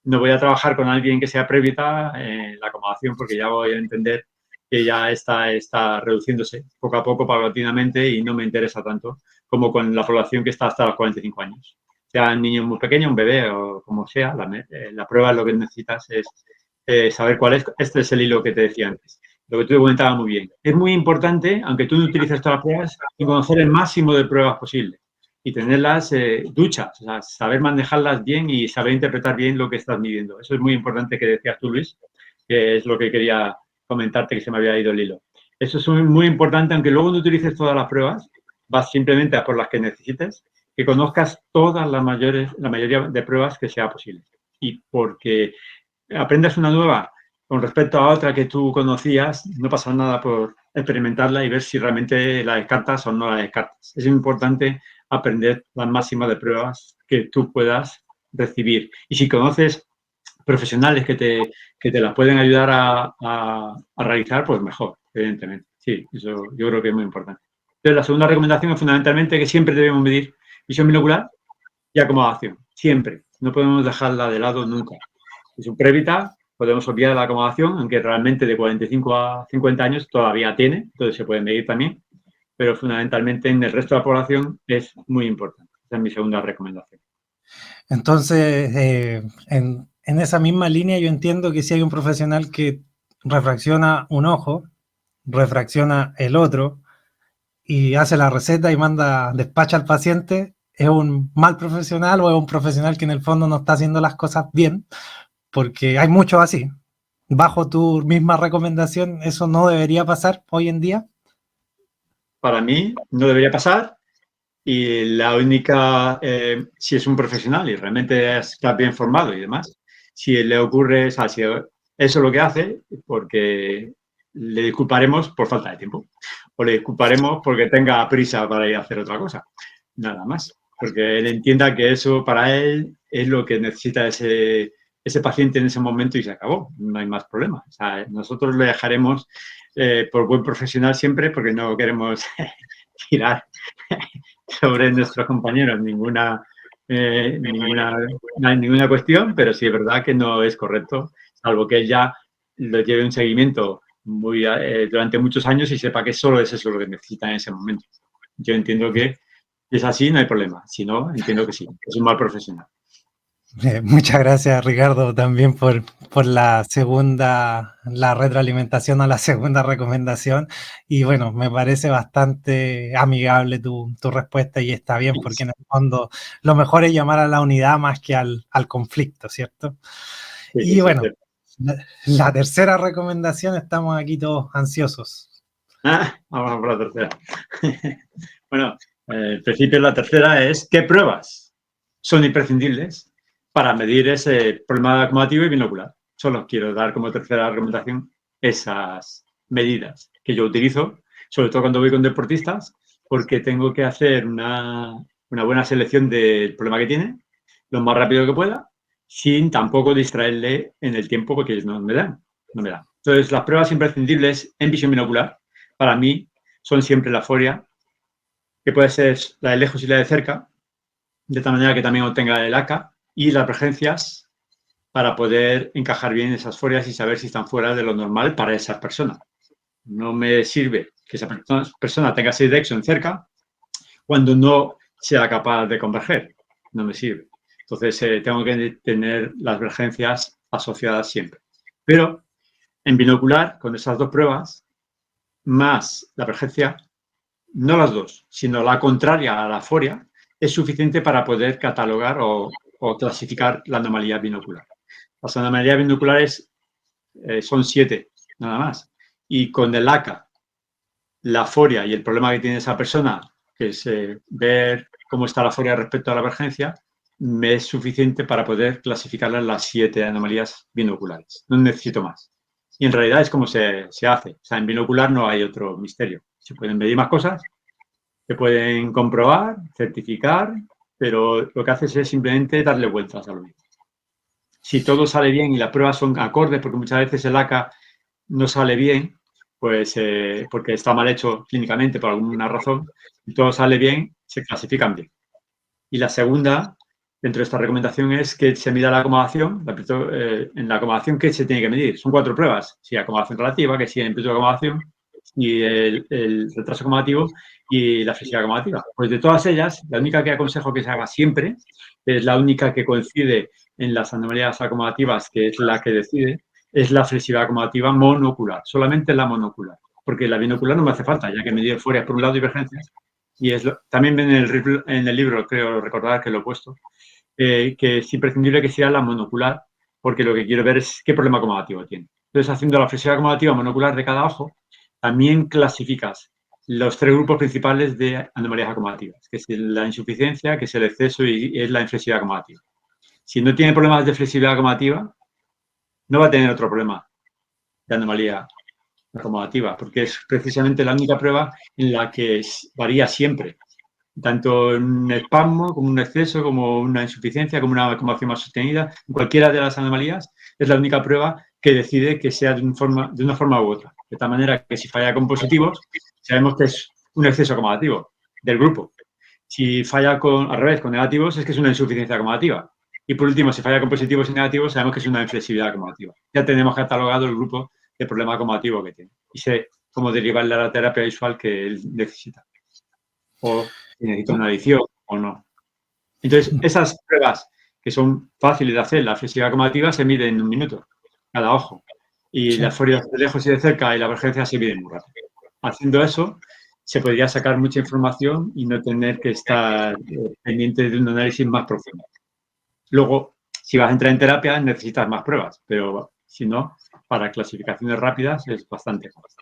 No voy a trabajar con alguien que sea previta en la acomodación porque ya voy a entender que ya está reduciéndose poco a poco, paulatinamente, y no me interesa tanto como con la población que está hasta los 45 años. Sea un niño muy pequeño, un bebé o como sea, la prueba lo que necesitas es saber cuál es. Este es el hilo que te decía antes. Lo que tú te comentabas muy bien. Es muy importante, aunque tú no utilices todas las pruebas, conocer el máximo de pruebas posible. y tenerlas duchas, o sea, saber manejarlas bien y saber interpretar bien lo que estás midiendo. Eso es muy importante que decías tú, Luis, que es lo que quería comentarte, que se me había ido el hilo. Eso es muy importante, aunque luego no utilices todas las pruebas, vas simplemente a por las que necesites, que conozcas todas la mayoría de pruebas que sea posible. Y porque aprendas una nueva con respecto a otra que tú conocías, no pasa nada por experimentarla y ver si realmente la descartas o no la descartas. Es importante aprender las máximas de pruebas que tú puedas recibir. Y si conoces profesionales que te las pueden ayudar a realizar, pues mejor, evidentemente. Sí, eso yo creo que es muy importante. Entonces, la segunda recomendación es fundamentalmente que siempre debemos medir visión binocular y acomodación. Siempre. No podemos dejarla de lado nunca. Es un previta, podemos obviar la acomodación, aunque realmente de 45 a 50 años todavía tiene, entonces se puede medir también, pero fundamentalmente en el resto de la población es muy importante. Esa es mi segunda recomendación. Entonces, en esa misma línea yo entiendo que si hay un profesional que refracciona un ojo, refracciona el otro y hace la receta y despacha al paciente, ¿es un mal profesional o es un profesional que en el fondo no está haciendo las cosas bien? Porque hay muchos así. Bajo tu misma recomendación, ¿eso no debería pasar hoy en día? Para mí no debería pasar y la única, si es un profesional y realmente está bien formado y demás, si le ocurre, o sea, si eso es lo que hace, porque le disculparemos por falta de tiempo o le disculparemos porque tenga prisa para ir a hacer otra cosa, nada más, porque él entienda que eso para él es lo que necesita ese paciente en ese momento y se acabó, no hay más problema. O sea, nosotros le dejaremos por buen profesional siempre porque no queremos tirar sobre nuestros compañeros ninguna cuestión, pero sí es verdad que no es correcto, salvo que ella lo lleve un seguimiento durante muchos años y sepa que solo es eso lo que necesita en ese momento. Yo entiendo que es así, no hay problema. Si no, entiendo que sí, es un mal profesional. Muchas gracias, Ricardo, también por la retroalimentación a la segunda recomendación. Y bueno, me parece bastante amigable tu respuesta y está bien, porque en el fondo lo mejor es llamar a la unidad más que al conflicto, ¿cierto? Sí, Y bueno, sí. la tercera recomendación, estamos aquí todos ansiosos. Vamos por la tercera. Bueno, en principio la tercera es ¿qué pruebas son imprescindibles para medir ese problema acumulativo y binocular? Solo quiero dar como tercera recomendación esas medidas que yo utilizo, sobre todo cuando voy con deportistas, porque tengo que hacer una buena selección del problema que tiene, lo más rápido que pueda, sin tampoco distraerle en el tiempo porque no me dan. Entonces, las pruebas imprescindibles en visión binocular, para mí, son siempre la foria, que puede ser la de lejos y la de cerca, de tal manera que también obtenga el ACA, y las pregencias para poder encajar bien esas forias y saber si están fuera de lo normal para esa persona. No me sirve que esa persona tenga 6 de Exxon cerca cuando no sea capaz de converger. No me sirve. Entonces, tengo que tener las vergencias asociadas siempre. Pero en binocular, con esas dos pruebas, más la vergencia, no las dos, sino la contraria a la foria, es suficiente para poder catalogar o clasificar la anomalía binocular. Las anomalías binoculares son 7, nada más. Y con el ACA, la foria y el problema que tiene esa persona, que es ver cómo está la foria respecto a la vergencia, me es suficiente para poder clasificarlas las 7 anomalías binoculares. No necesito más. Y en realidad es como se hace. O sea, en binocular no hay otro misterio. Se pueden medir más cosas, se pueden comprobar, certificar, pero lo que haces es simplemente darle vueltas a lo mismo. Si todo sale bien y las pruebas son acordes, porque muchas veces el ACA no sale bien, pues porque está mal hecho clínicamente por alguna razón, si todo sale bien, se clasifican bien. Y la segunda, dentro de esta recomendación, es que se mida la acomodación. En la acomodación, ¿qué se tiene que medir? Son 4 pruebas. Si acomodación relativa, que si el amplitud de acomodación, y el retraso acomodativo y la flexibilidad acomodativa. Pues de todas ellas, la única que aconsejo que se haga siempre, es la única que coincide en las anomalías acomodativas, que es la que decide, es la flexibilidad acomodativa monocular, solamente la monocular, porque la binocular no me hace falta, ya que medir forias por un lado y divergencias, y también en el libro, creo recordar que lo he puesto, que es imprescindible que sea la monocular, porque lo que quiero ver es qué problema acomodativo tiene. Entonces, haciendo la flexibilidad acomodativa monocular de cada ojo, también clasificas los 3 grupos principales de anomalías acomodativas, que es la insuficiencia, que es el exceso y es la inflexibilidad acomodativa. Si no tiene problemas de flexibilidad acomodativa, no va a tener otro problema de anomalía acomodativa, porque es precisamente la única prueba en la que varía siempre, tanto en un espasmo, como un exceso, como una insuficiencia, como una acomodación más sostenida. Cualquiera de las anomalías es la única prueba que decide que sea de una forma u otra. De tal manera que si falla con positivos, sabemos que es un exceso acomodativo del grupo. Si falla al revés, con negativos, es que es una insuficiencia acomodativa. Y por último, si falla con positivos y negativos, sabemos que es una inflexibilidad acomodativa. Ya tenemos catalogado el grupo de problema acomodativo que tiene. Y sé cómo derivarle a la terapia visual que él necesita. O si necesita una adición o no. Entonces, esas pruebas que son fáciles de hacer, la flexibilidad acomodativa, se mide en 1 minuto, cada ojo. Y Sí. la furia de lejos y de cerca y la emergencia se miden muy rápido. Haciendo eso, se podría sacar mucha información y no tener que estar pendiente de un análisis más profundo. Luego, si vas a entrar en terapia, necesitas más pruebas, pero si no, para clasificaciones rápidas es bastante fácil.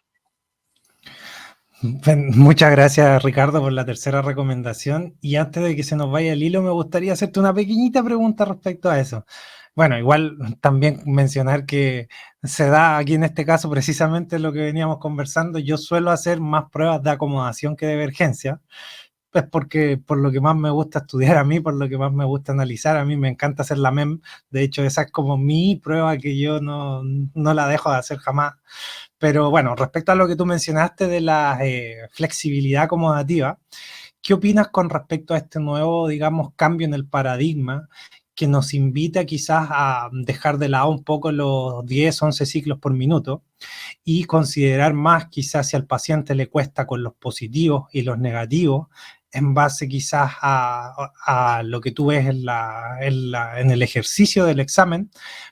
Muchas gracias, Ricardo, por la tercera recomendación. Y antes de que se nos vaya el hilo, me gustaría hacerte una pequeñita pregunta respecto a eso. Bueno, igual también mencionar que se da aquí en este caso precisamente lo que veníamos conversando. Yo suelo hacer más pruebas de acomodación que de emergencia. Es porque por lo que más me gusta estudiar a mí, por lo que más me gusta analizar, a mí me encanta hacer la MEM. De hecho, esa es como mi prueba que yo no la dejo de hacer jamás. Pero bueno, respecto a lo que tú mencionaste de la flexibilidad acomodativa, ¿qué opinas con respecto a este nuevo, digamos, cambio en el paradigma que nos invita quizás a dejar de lado un poco los 10, 11 ciclos por minuto y considerar más quizás si al paciente le cuesta con los positivos y los negativos en base quizás a lo que tú ves en el ejercicio del examen,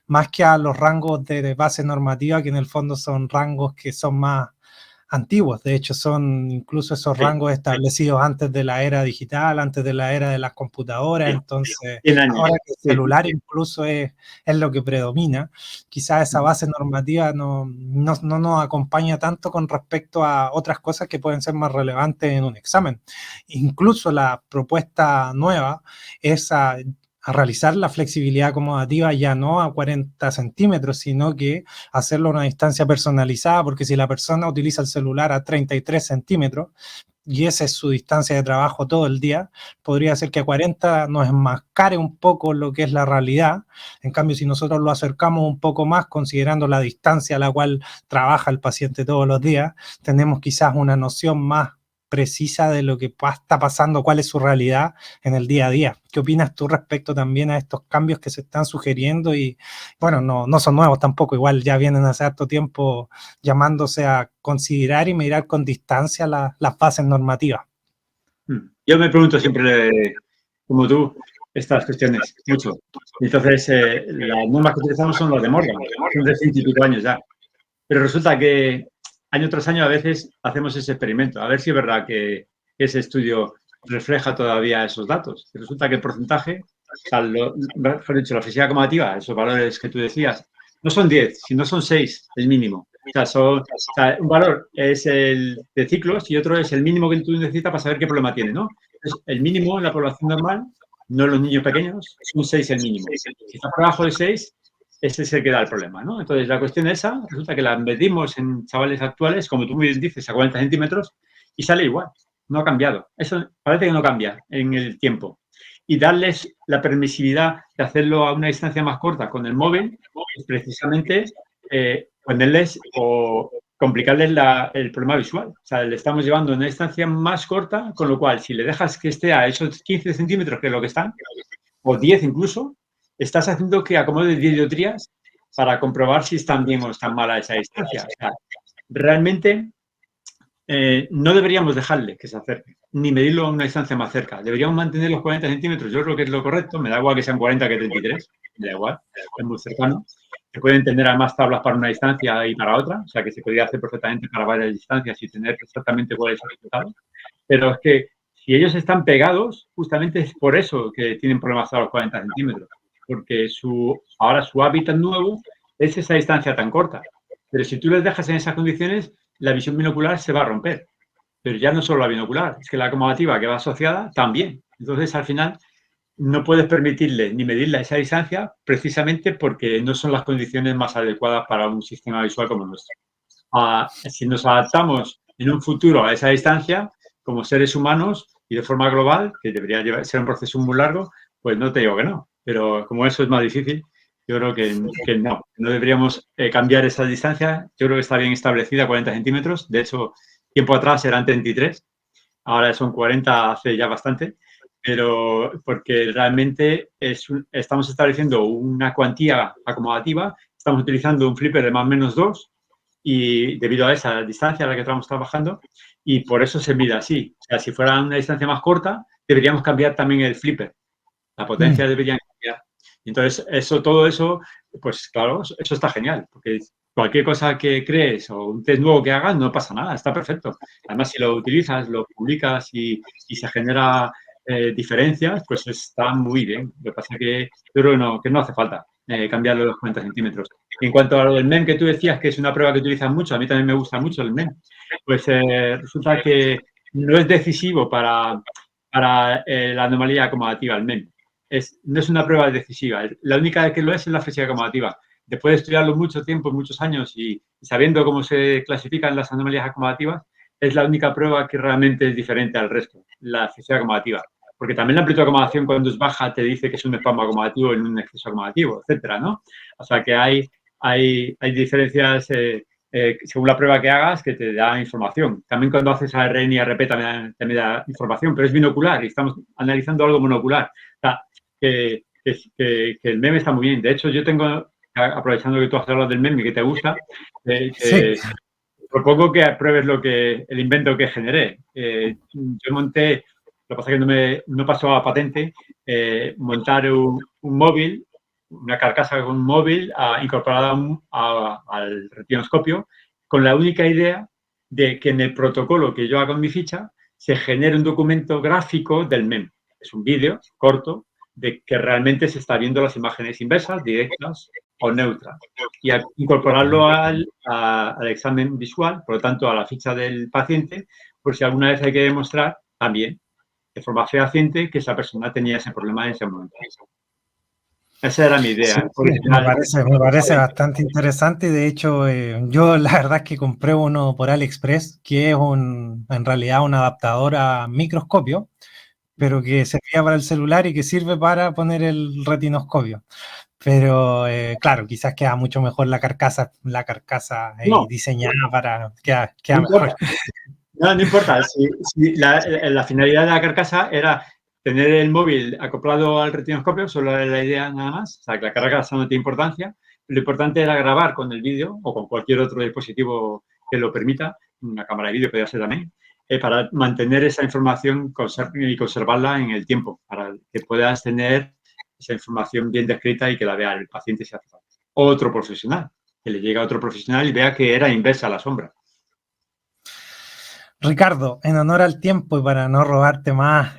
más que a los rangos de base normativa, que en el fondo son rangos que son más antiguos. De hecho, son incluso esos rangos establecidos antes de la era digital, antes de la era de las computadoras. Entonces, ahora que el celular incluso es lo que predomina, quizás esa base normativa no nos acompaña tanto con respecto a otras cosas que pueden ser más relevantes en un examen. Incluso la propuesta nueva es a realizar la flexibilidad acomodativa ya no a 40 centímetros, sino que hacerlo a una distancia personalizada, porque si la persona utiliza el celular a 33 centímetros y esa es su distancia de trabajo todo el día, podría ser que a 40 nos enmascare un poco lo que es la realidad. En cambio, si nosotros lo acercamos un poco más, considerando la distancia a la cual trabaja el paciente todos los días, tenemos quizás una noción más precisa de lo que está pasando, cuál es su realidad en el día a día. ¿Qué opinas tú respecto también a estos cambios que se están sugiriendo? Y bueno, no son nuevos tampoco, igual ya vienen hace harto tiempo llamándose a considerar y mirar con distancia las bases normativas. Yo me pregunto siempre, como tú, estas cuestiones, mucho. Entonces, las normas que utilizamos son las de Morgan, son de 100 y pico años ya. Pero resulta que año tras año a veces hacemos ese experimento, a ver si es verdad que ese estudio refleja todavía esos datos. Y resulta que el porcentaje, mejor dicho, la flexibilidad acomodativa, esos valores que tú decías, no son 10, sino son 6, el mínimo. O sea, un valor es el de ciclos y otro es el mínimo que tú necesitas para saber qué problema tiene, ¿no? Entonces, el mínimo en la población normal, no en los niños pequeños, son 6 el mínimo. Si está por debajo de 6, ese es el que da el problema, ¿no? Entonces, la cuestión esa, resulta que la medimos en chavales actuales, como tú muy bien dices, a 40 centímetros, y sale igual, no ha cambiado. Eso parece que no cambia en el tiempo. Y darles la permisividad de hacerlo a una distancia más corta con el móvil, es precisamente ponerles o complicarles el problema visual. O sea, le estamos llevando a una distancia más corta, con lo cual, si le dejas que esté a esos 15 centímetros, que es lo que están, o 10 incluso, estás haciendo que acomode 10 dioptrías para comprobar si están bien o están mal a esa distancia. O sea, realmente no deberíamos dejarle que se acerque, ni medirlo a una distancia más cerca. Deberíamos mantener los 40 centímetros. Yo creo que es lo correcto. Me da igual que sean 40 que 33. Me da igual. Es muy cercano. Se pueden tener además tablas para una distancia y para otra. O sea, que se podría hacer perfectamente para varias distancias y tener exactamente cuál es el resultado. Pero es que Si ellos están pegados, justamente es por eso que tienen problemas a los 40 centímetros, porque ahora su hábitat nuevo es esa distancia tan corta. Pero si tú les dejas en esas condiciones, la visión binocular se va a romper. Pero ya no solo la binocular, es que la acomodativa que va asociada también. Entonces, al final, no puedes permitirle ni medirle a esa distancia precisamente porque no son las condiciones más adecuadas para un sistema visual como el nuestro. Si nos adaptamos en un futuro a esa distancia, como seres humanos y de forma global, que debería ser un proceso muy largo, pues no te digo que no. Pero como eso es más difícil, yo creo que no deberíamos cambiar esa distancia. Yo creo que está bien establecida, 40 centímetros. De hecho, tiempo atrás eran 33, ahora son 40 hace ya bastante, pero porque realmente estamos estableciendo una cuantía acomodativa, estamos utilizando un flipper de más o menos 2 y debido a esa distancia a la que estamos trabajando, y por eso se mide así. O sea, si fuera una distancia más corta, deberíamos cambiar también el flipper. La potencia debería cambiar. Entonces, todo eso, pues claro, eso está genial, porque cualquier cosa que crees o un test nuevo que hagas, no pasa nada, está perfecto. Además, si lo utilizas, lo publicas y se genera diferencias, pues está muy bien. Lo que pasa es que yo creo que no hace falta cambiarlo los 40 centímetros. En cuanto a lo del MEM que tú decías, que es una prueba que utilizas mucho, a mí también me gusta mucho el MEM, pues resulta que no es decisivo para la anomalía acomodativa, el MEM. No es una prueba decisiva. La única que lo es la flexibilidad acomodativa. Después de estudiarlo mucho tiempo, muchos años y sabiendo cómo se clasifican las anomalías acomodativas, es la única prueba que realmente es diferente al resto, la flexibilidad acomodativa. Porque también la amplitud de acomodación cuando es baja te dice que es un espasmo acomodativo en un exceso acomodativo, etcétera, ¿no? O sea que hay diferencias según la prueba que hagas que te da información. También cuando haces ARN y ARP también da información, pero es binocular y estamos analizando algo monocular. O sea, que el meme está muy bien. De hecho, yo tengo, aprovechando que tú has hablado del meme que te gusta, Sí. propongo que pruebes el invento que generé. Yo monté, lo que pasa es que no pasó a patente, montar un móvil, una carcasa con un móvil incorporada al retinoscopio, con la única idea de que en el protocolo que yo hago en mi ficha se genere un documento gráfico del MEM. Es un vídeo corto de que realmente se está viendo las imágenes inversas, directas o neutras. Y al incorporarlo al examen visual, por lo tanto, a la ficha del paciente, por si alguna vez hay que demostrar también, de forma fehaciente, que esa persona tenía ese problema en ese momento. Esa era mi idea. Sí, me parece bastante interesante y de hecho yo la verdad es que compré uno por AliExpress que es en realidad un adaptador a microscopio, pero que servía para el celular y que sirve para poner el retinoscopio. Pero claro, quizás queda mucho mejor la carcasa diseñada para queda no mejor. Importa. No importa. Si la finalidad de la carcasa era tener el móvil acoplado al retinoscopio, solo era la idea nada más. O sea, que la carcasa no tiene importancia. Lo importante era grabar con el vídeo o con cualquier otro dispositivo que lo permita, una cámara de vídeo podría ser también, para mantener esa información y conservarla en el tiempo, para que puedas tener esa información bien descrita y que la vea el paciente si hace falta. Otro profesional, que le llegue a otro profesional y vea que era inversa a la sombra. Ricardo, en honor al tiempo y para no robarte más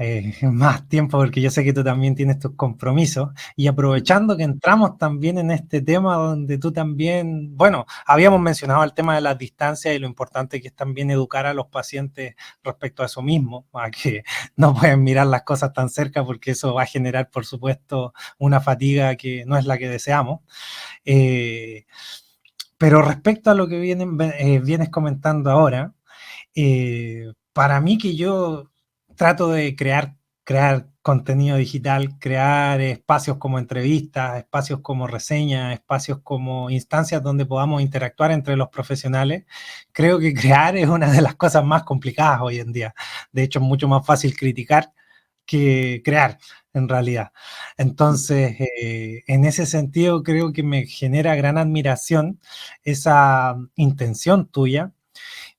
tiempo, porque yo sé que tú también tienes tus compromisos, y aprovechando que entramos también en este tema donde tú también, bueno, habíamos mencionado el tema de las distancias y lo importante que es también educar a los pacientes respecto a eso mismo, a que no pueden mirar las cosas tan cerca porque eso va a generar, por supuesto, una fatiga que no es la que deseamos. Pero respecto a lo que vienes comentando ahora, para mí que yo trato de crear contenido digital, crear espacios como entrevistas, espacios como reseñas, espacios como instancias donde podamos interactuar entre los profesionales, creo que crear es una de las cosas más complicadas hoy en día. De hecho, es mucho más fácil criticar que crear, en realidad. Entonces, en ese sentido, creo que me genera gran admiración esa intención tuya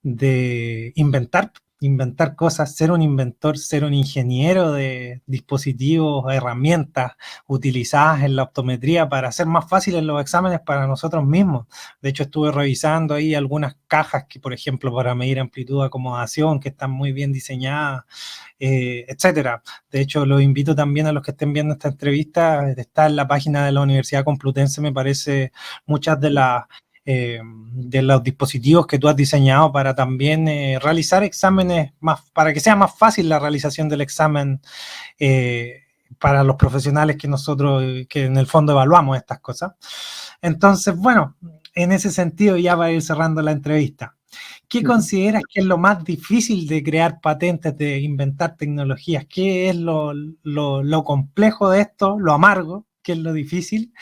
de inventar inventar cosas, ser un inventor, ser un ingeniero de dispositivos, herramientas utilizadas en la optometría para hacer más fáciles los exámenes para nosotros mismos. De hecho, estuve revisando ahí algunas cajas que, por ejemplo, para medir amplitud de acomodación, que están muy bien diseñadas, etcétera. De hecho, los invito también a los que estén viendo esta entrevista, está en la página de la Universidad Complutense, me parece, muchas de los dispositivos que tú has diseñado para también realizar exámenes, para que sea más fácil la realización del examen para los profesionales que nosotros, que en el fondo evaluamos estas cosas. Entonces, bueno, en ese sentido, ya para ir cerrando la entrevista, ¿qué consideras que es lo más difícil de crear patentes, de inventar tecnologías? ¿Qué es lo complejo de esto, lo amargo, qué es lo difícil?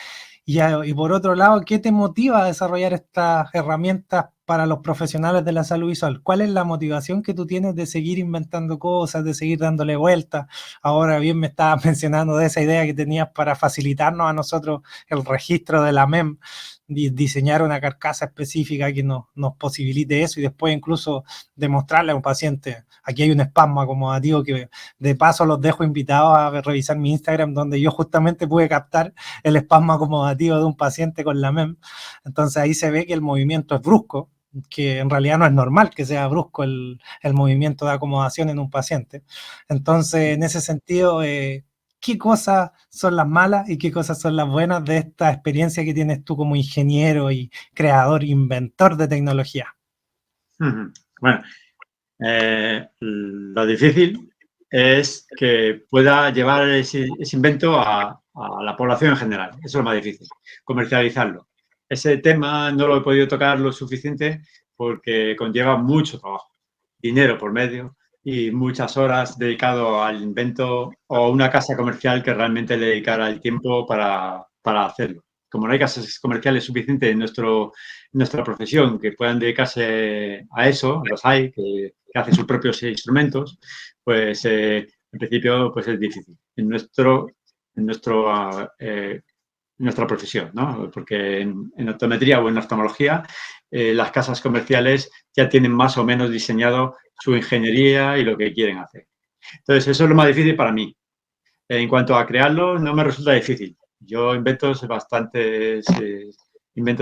Y por otro lado, ¿qué te motiva a desarrollar estas herramientas para los profesionales de la salud visual? ¿Cuál es la motivación que tú tienes de seguir inventando cosas, de seguir dándole vueltas? Ahora bien me estabas mencionando de esa idea que tenías para facilitarnos a nosotros el registro de la MEM, diseñar una carcasa específica que nos posibilite eso y después incluso demostrarle a un paciente. Aquí hay un espasmo acomodativo que de paso los dejo invitados a revisar mi Instagram, donde yo justamente pude captar el espasmo acomodativo de un paciente con la MEM. Entonces ahí se ve que el movimiento es brusco, que en realidad no es normal que sea brusco el movimiento de acomodación en un paciente. Entonces, en ese sentido, ¿qué cosas son las malas y qué cosas son las buenas de esta experiencia que tienes tú como ingeniero y creador, inventor de tecnología? Bueno, lo difícil es que pueda llevar ese invento a la población en general. Eso es lo más difícil, comercializarlo. Ese tema no lo he podido tocar lo suficiente porque conlleva mucho trabajo, dinero por medio y muchas horas dedicado al invento o una casa comercial que realmente le dedicara el tiempo para hacerlo. Como no hay casas comerciales suficientes en nuestra profesión que puedan dedicarse a eso, los hay, que hacen sus propios instrumentos, pues en principio pues es difícil. En nuestra profesión, ¿no? Porque en optometría o en oftalmología las casas comerciales ya tienen más o menos diseñado su ingeniería y lo que quieren hacer. Entonces, eso es lo más difícil para mí. En cuanto a crearlo, no me resulta difícil. Yo inventos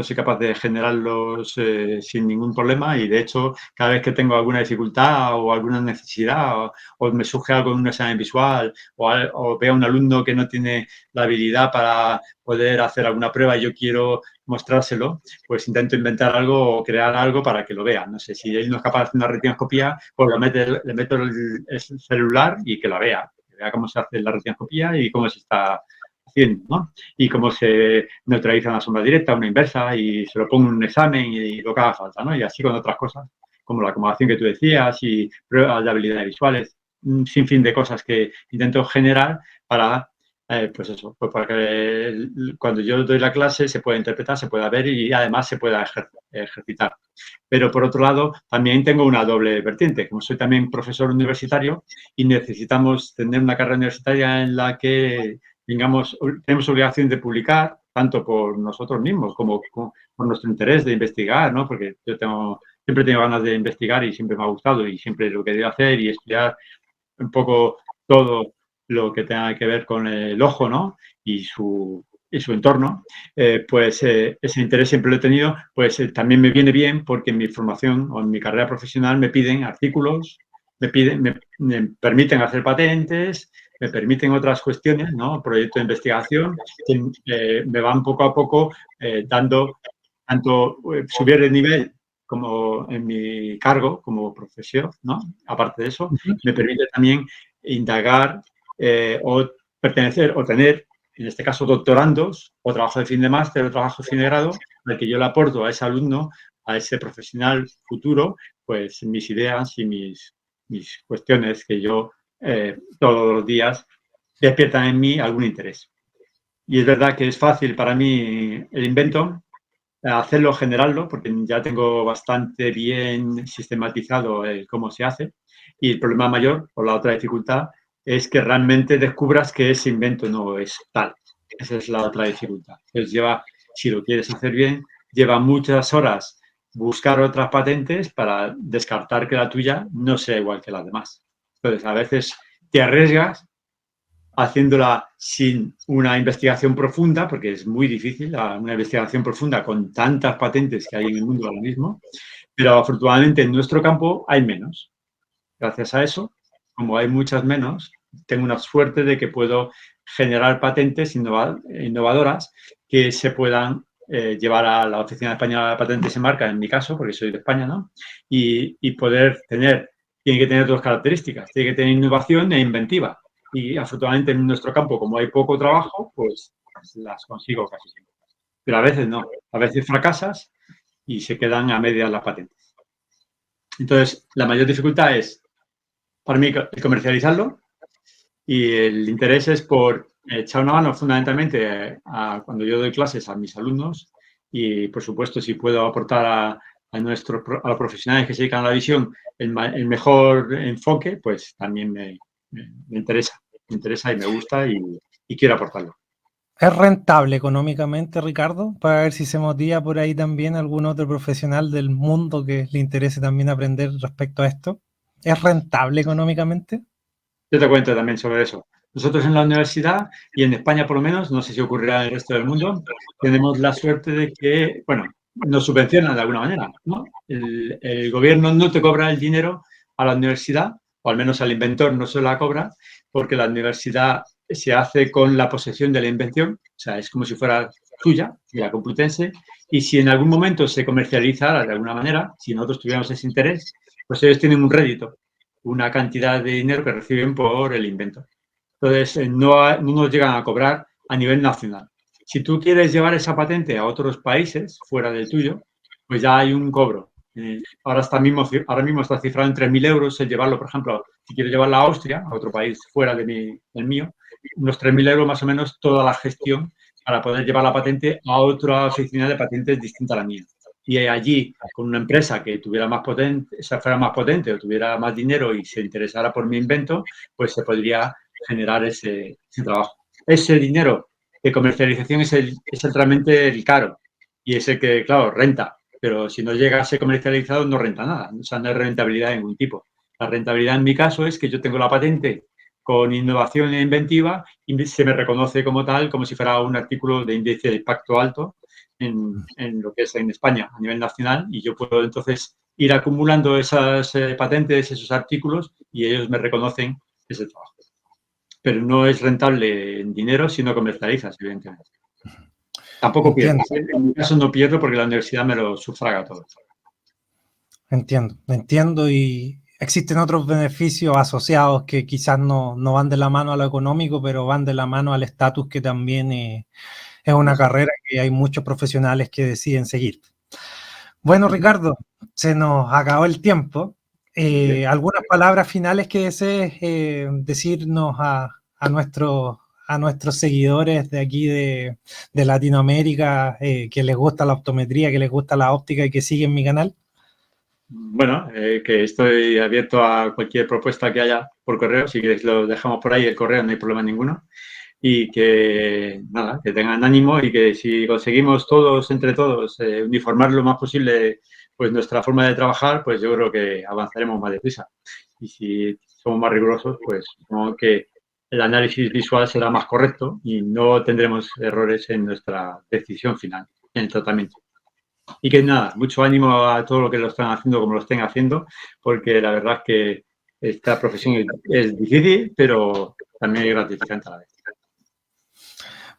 soy capaz de generarlos sin ningún problema y, de hecho, cada vez que tengo alguna dificultad o alguna necesidad o me surge algo en un examen visual o veo a un alumno que no tiene la habilidad para poder hacer alguna prueba y yo quiero mostrárselo, pues intento inventar algo o crear algo para que lo vea. No sé, si él no es capaz de hacer una retinoscopía, pues le meto el celular y que la vea cómo se hace la retinoscopía y cómo se está haciendo, ¿no? Y cómo se neutraliza una sombra directa, una inversa, y se lo pongo en un examen y lo que haga falta, ¿no? Y así con otras cosas, como la acomodación que tú decías y pruebas de habilidades visuales, un sinfín de cosas que intento generar para, pues eso, pues para que cuando yo doy la clase se pueda interpretar, se pueda ver y además se pueda ejercitar. Pero, por otro lado, también tengo una doble vertiente. Como soy también profesor universitario y necesitamos tener una carrera universitaria en la que, digamos, tenemos obligación de publicar, tanto por nosotros mismos como por nuestro interés de investigar, ¿no? Porque yo siempre he tenido ganas de investigar y siempre me ha gustado y siempre lo he querido hacer y estudiar un poco todo lo que tenga que ver con el ojo, ¿no? Y su entorno, ese interés siempre lo he tenido, pues también me viene bien porque en mi formación o en mi carrera profesional me piden artículos, me permiten hacer patentes, me permiten otras cuestiones, ¿no? Proyectos de investigación que me van poco a poco dando tanto subir de nivel como en mi cargo como profesión, ¿no? Aparte de eso, me permite también indagar o pertenecer o tener, en este caso, doctorandos o trabajo de fin de máster o trabajo de fin de grado, en el que yo le aporto a ese alumno, a ese profesional futuro, pues mis ideas y mis cuestiones que yo todos los días despiertan en mí algún interés. Y es verdad que es fácil para mí el invento, hacerlo, generarlo, porque ya tengo bastante bien sistematizado cómo se hace. Y el problema mayor, o la otra dificultad, es que realmente descubras que ese invento no es tal. Esa es la otra dificultad. Entonces si lo quieres hacer bien, lleva muchas horas buscar otras patentes para descartar que la tuya no sea igual que las demás. Entonces, a veces te arriesgas haciéndola sin una investigación profunda, porque es muy difícil una investigación profunda con tantas patentes que hay en el mundo ahora mismo, pero afortunadamente en nuestro campo hay menos. Gracias a eso, como hay muchas menos, tengo una suerte de que puedo generar patentes innovadoras que se puedan llevar a la Oficina Española de Patentes y Marcas, en mi caso, porque soy de España, ¿no? Y poder tener, tiene que tener dos características, tiene que tener innovación e inventiva. Y afortunadamente en nuestro campo, como hay poco trabajo, pues las consigo casi siempre. Pero a veces no, a veces fracasas y se quedan a medias las patentes. Entonces, la mayor dificultad es, para mí, el comercializarlo, y el interés es por echar una mano fundamentalmente cuando yo doy clases a mis alumnos y, por supuesto, si puedo aportar a los profesionales que se dedican a la visión el mejor enfoque, pues también me interesa y me gusta y quiero aportarlo. ¿Es rentable económicamente, Ricardo? Para ver si se motiva por ahí también algún otro profesional del mundo que le interese también aprender respecto a esto. ¿Es rentable económicamente? Yo te cuento también sobre eso. Nosotros en la universidad, y en España por lo menos, no sé si ocurrirá en el resto del mundo, tenemos la suerte de que, bueno, nos subvencionan de alguna manera, ¿no? El gobierno no te cobra el dinero a la universidad, o al menos al inventor no se la cobra, porque la universidad se hace con la posesión de la invención, o sea, es como si fuera tuya, de la Complutense, y si en algún momento se comercializara de alguna manera, si nosotros tuviéramos ese interés, pues ellos tienen un rédito, una cantidad de dinero que reciben por el invento. Entonces, no nos llegan a cobrar a nivel nacional. Si tú quieres llevar esa patente a otros países fuera del tuyo, pues ya hay un cobro. Ahora mismo está cifrado en 3.000 euros el llevarlo, por ejemplo, si quieres llevarlo a Austria, a otro país fuera del mío, unos 3.000 euros más o menos toda la gestión para poder llevar la patente a otra oficina de patentes distinta a la mía. Y allí, con una empresa que tuviera más potente, fuera más potente o tuviera más dinero y se interesara por mi invento, pues se podría generar ese trabajo. Ese dinero de comercialización es realmente el caro y es el que, claro, renta, pero si no llega a ser comercializado no renta nada, o sea, no hay rentabilidad de ningún tipo. La rentabilidad en mi caso es que yo tengo la patente con innovación e inventiva y se me reconoce como tal, como si fuera un artículo de índice de impacto alto en lo que es en España a nivel nacional y yo puedo entonces ir acumulando esas patentes, esos artículos y ellos me reconocen ese trabajo. Pero no es rentable en dinero si no comercializas, evidentemente. Tampoco pierdo. En mi caso no pierdo porque la universidad me lo sufraga todo. Entiendo y existen otros beneficios asociados que quizás no van de la mano a lo económico, pero van de la mano al estatus que también es una carrera que hay muchos profesionales que deciden seguir. Bueno, Ricardo, se nos acabó el tiempo. ¿Algunas palabras finales que desees decirnos a nuestros seguidores de aquí de Latinoamérica que les gusta la optometría, que les gusta la óptica y que siguen mi canal? Bueno, que estoy abierto a cualquier propuesta que haya por correo. Si queréis lo dejamos por ahí, el correo, no hay problema ninguno. Y que, nada, que tengan ánimo y que si conseguimos todos, entre todos, uniformar lo más posible pues nuestra forma de trabajar, pues yo creo que avanzaremos más deprisa. Y si somos más rigurosos, pues supongo que el análisis visual será más correcto y no tendremos errores en nuestra decisión final, en el tratamiento. Y que nada, mucho ánimo a todo lo que lo están haciendo como lo estén haciendo, porque la verdad es que esta profesión es difícil, pero también es gratificante a la vez.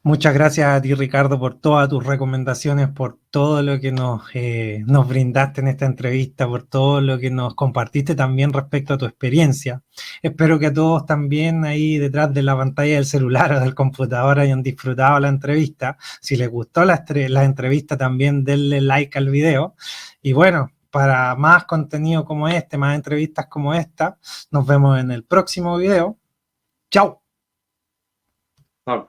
Muchas gracias a ti, Ricardo, por todas tus recomendaciones, por todo lo que nos brindaste en esta entrevista, por todo lo que nos compartiste también respecto a tu experiencia. Espero que todos también ahí detrás de la pantalla del celular o del computador hayan disfrutado la entrevista. Si les gustó la entrevista, también denle like al video. Y bueno, para más contenido como este, más entrevistas como esta, nos vemos en el próximo video. ¡Chao! Chao.